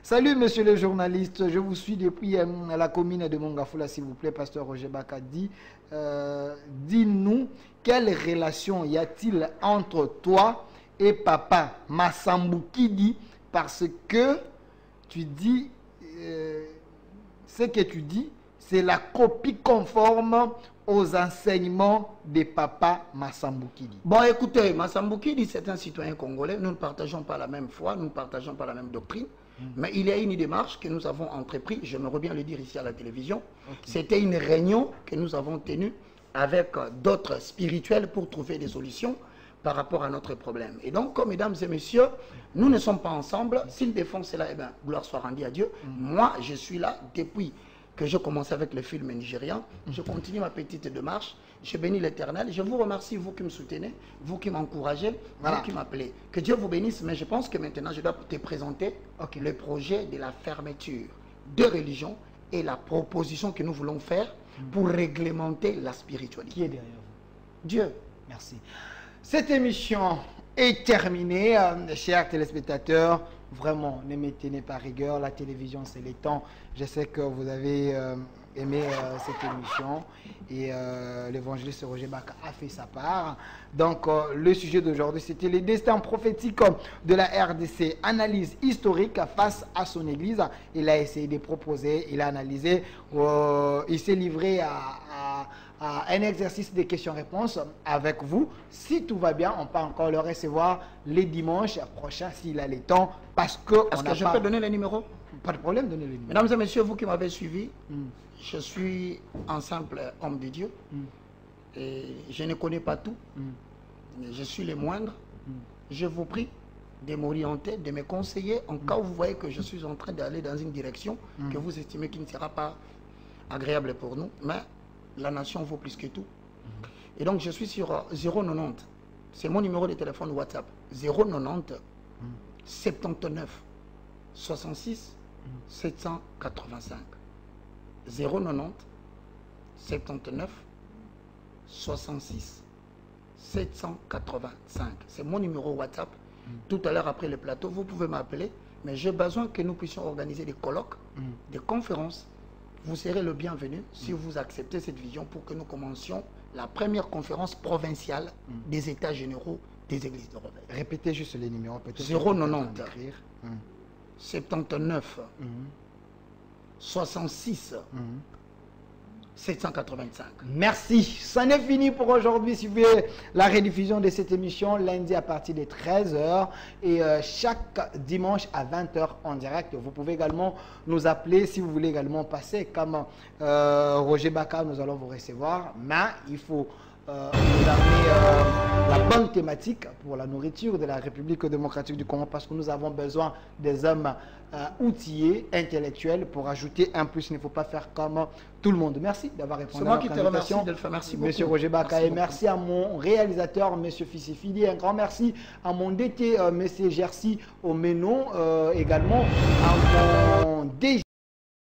Salut, monsieur le journaliste. Je vous suis depuis la commune de Mongafula, s'il vous plaît, pasteur Roger Bakadi. Dis-nous, quelle relation y a-t-il entre toi et papa Massambukidi, parce que tu dis, ce que tu dis, c'est la copie conforme aux enseignements de papa Massambukidi. Bon, écoutez, Massambukidi, c'est un citoyen congolais. Nous ne partageons pas la même foi, nous ne partageons pas la même doctrine. Mais il y a une démarche que nous avons entreprise, j'aimerais bien le dire ici à la télévision. Okay. C'était une réunion que nous avons tenue avec d'autres spirituels pour trouver des solutions par rapport à notre problème. Et donc, mesdames et messieurs, nous ne sommes pas ensemble. S'ils défendent cela, eh bien, gloire soit rendue à Dieu. Moi, je suis là depuis que je commence avec le film nigérian. Je continue ma petite démarche. Je bénis l'Éternel. Je vous remercie, vous qui me soutenez, vous qui m'encouragez, vous qui m'appelez. Que Dieu vous bénisse, mais je pense que maintenant, je dois te présenter le projet de la fermeture de religion et la proposition que nous voulons faire pour réglementer la spiritualité. Qui est derrière vous? Dieu. Merci. Cette émission est terminée, chers téléspectateurs. Vraiment, ne me tenez pas rigueur. La télévision, c'est les temps. Je sais que vous avez aimé cette émission. Et l'évangéliste Roger Baka a fait sa part. Donc, le sujet d'aujourd'hui, c'était les destins prophétiques de la RDC. Analyse historique face à son église. Il a essayé de proposer, il a analysé. Il s'est livré à un exercice de questions-réponses avec vous. Si tout va bien, on peut encore le recevoir les dimanches prochains s'il a le temps. Parce que je peux donner les numéros? Pas de problème, donnez les numéros. Mesdames et messieurs, vous qui m'avez suivi, je suis un simple homme de Dieu. Et je ne connais pas tout. Je suis le moindre. Je vous prie de m'orienter, de me conseiller en cas où vous voyez que je suis en train d'aller dans une direction que vous estimez qui ne sera pas agréable pour nous. Mais la nation vaut plus que tout. Et donc, je suis sur 090. C'est mon numéro de téléphone WhatsApp. 090 79 66 785. 090 79 66 785. C'est mon numéro WhatsApp. Tout à l'heure, après le plateau, vous pouvez m'appeler. Mais j'ai besoin que nous puissions organiser des colloques, des conférences. Vous serez le bienvenu si vous acceptez cette vision pour que nous commencions la première conférence provinciale des états généraux des églises de réveil. Répétez juste les numéros. 090 79 66 785. Merci. Ça n'est fini pour aujourd'hui. Suivez la rediffusion de cette émission lundi à partir de 13h et chaque dimanche à 20h en direct. Vous pouvez également nous appeler si vous voulez également passer comme Roger Baka. Nous allons vous recevoir. Mais il faut nous amener la bonne thématique pour la nourriture de la République démocratique du Congo, parce que nous avons besoin des hommes outillés, intellectuels, pour ajouter un plus. Il ne faut pas faire comme tout le monde. Merci d'avoir répondu à notre invitation. Merci Monsieur Roger Bakaye. Merci à mon réalisateur, Monsieur Fissi Fidi. Un grand merci à mon DT, Monsieur Jerzy Omeno, également à mon DG.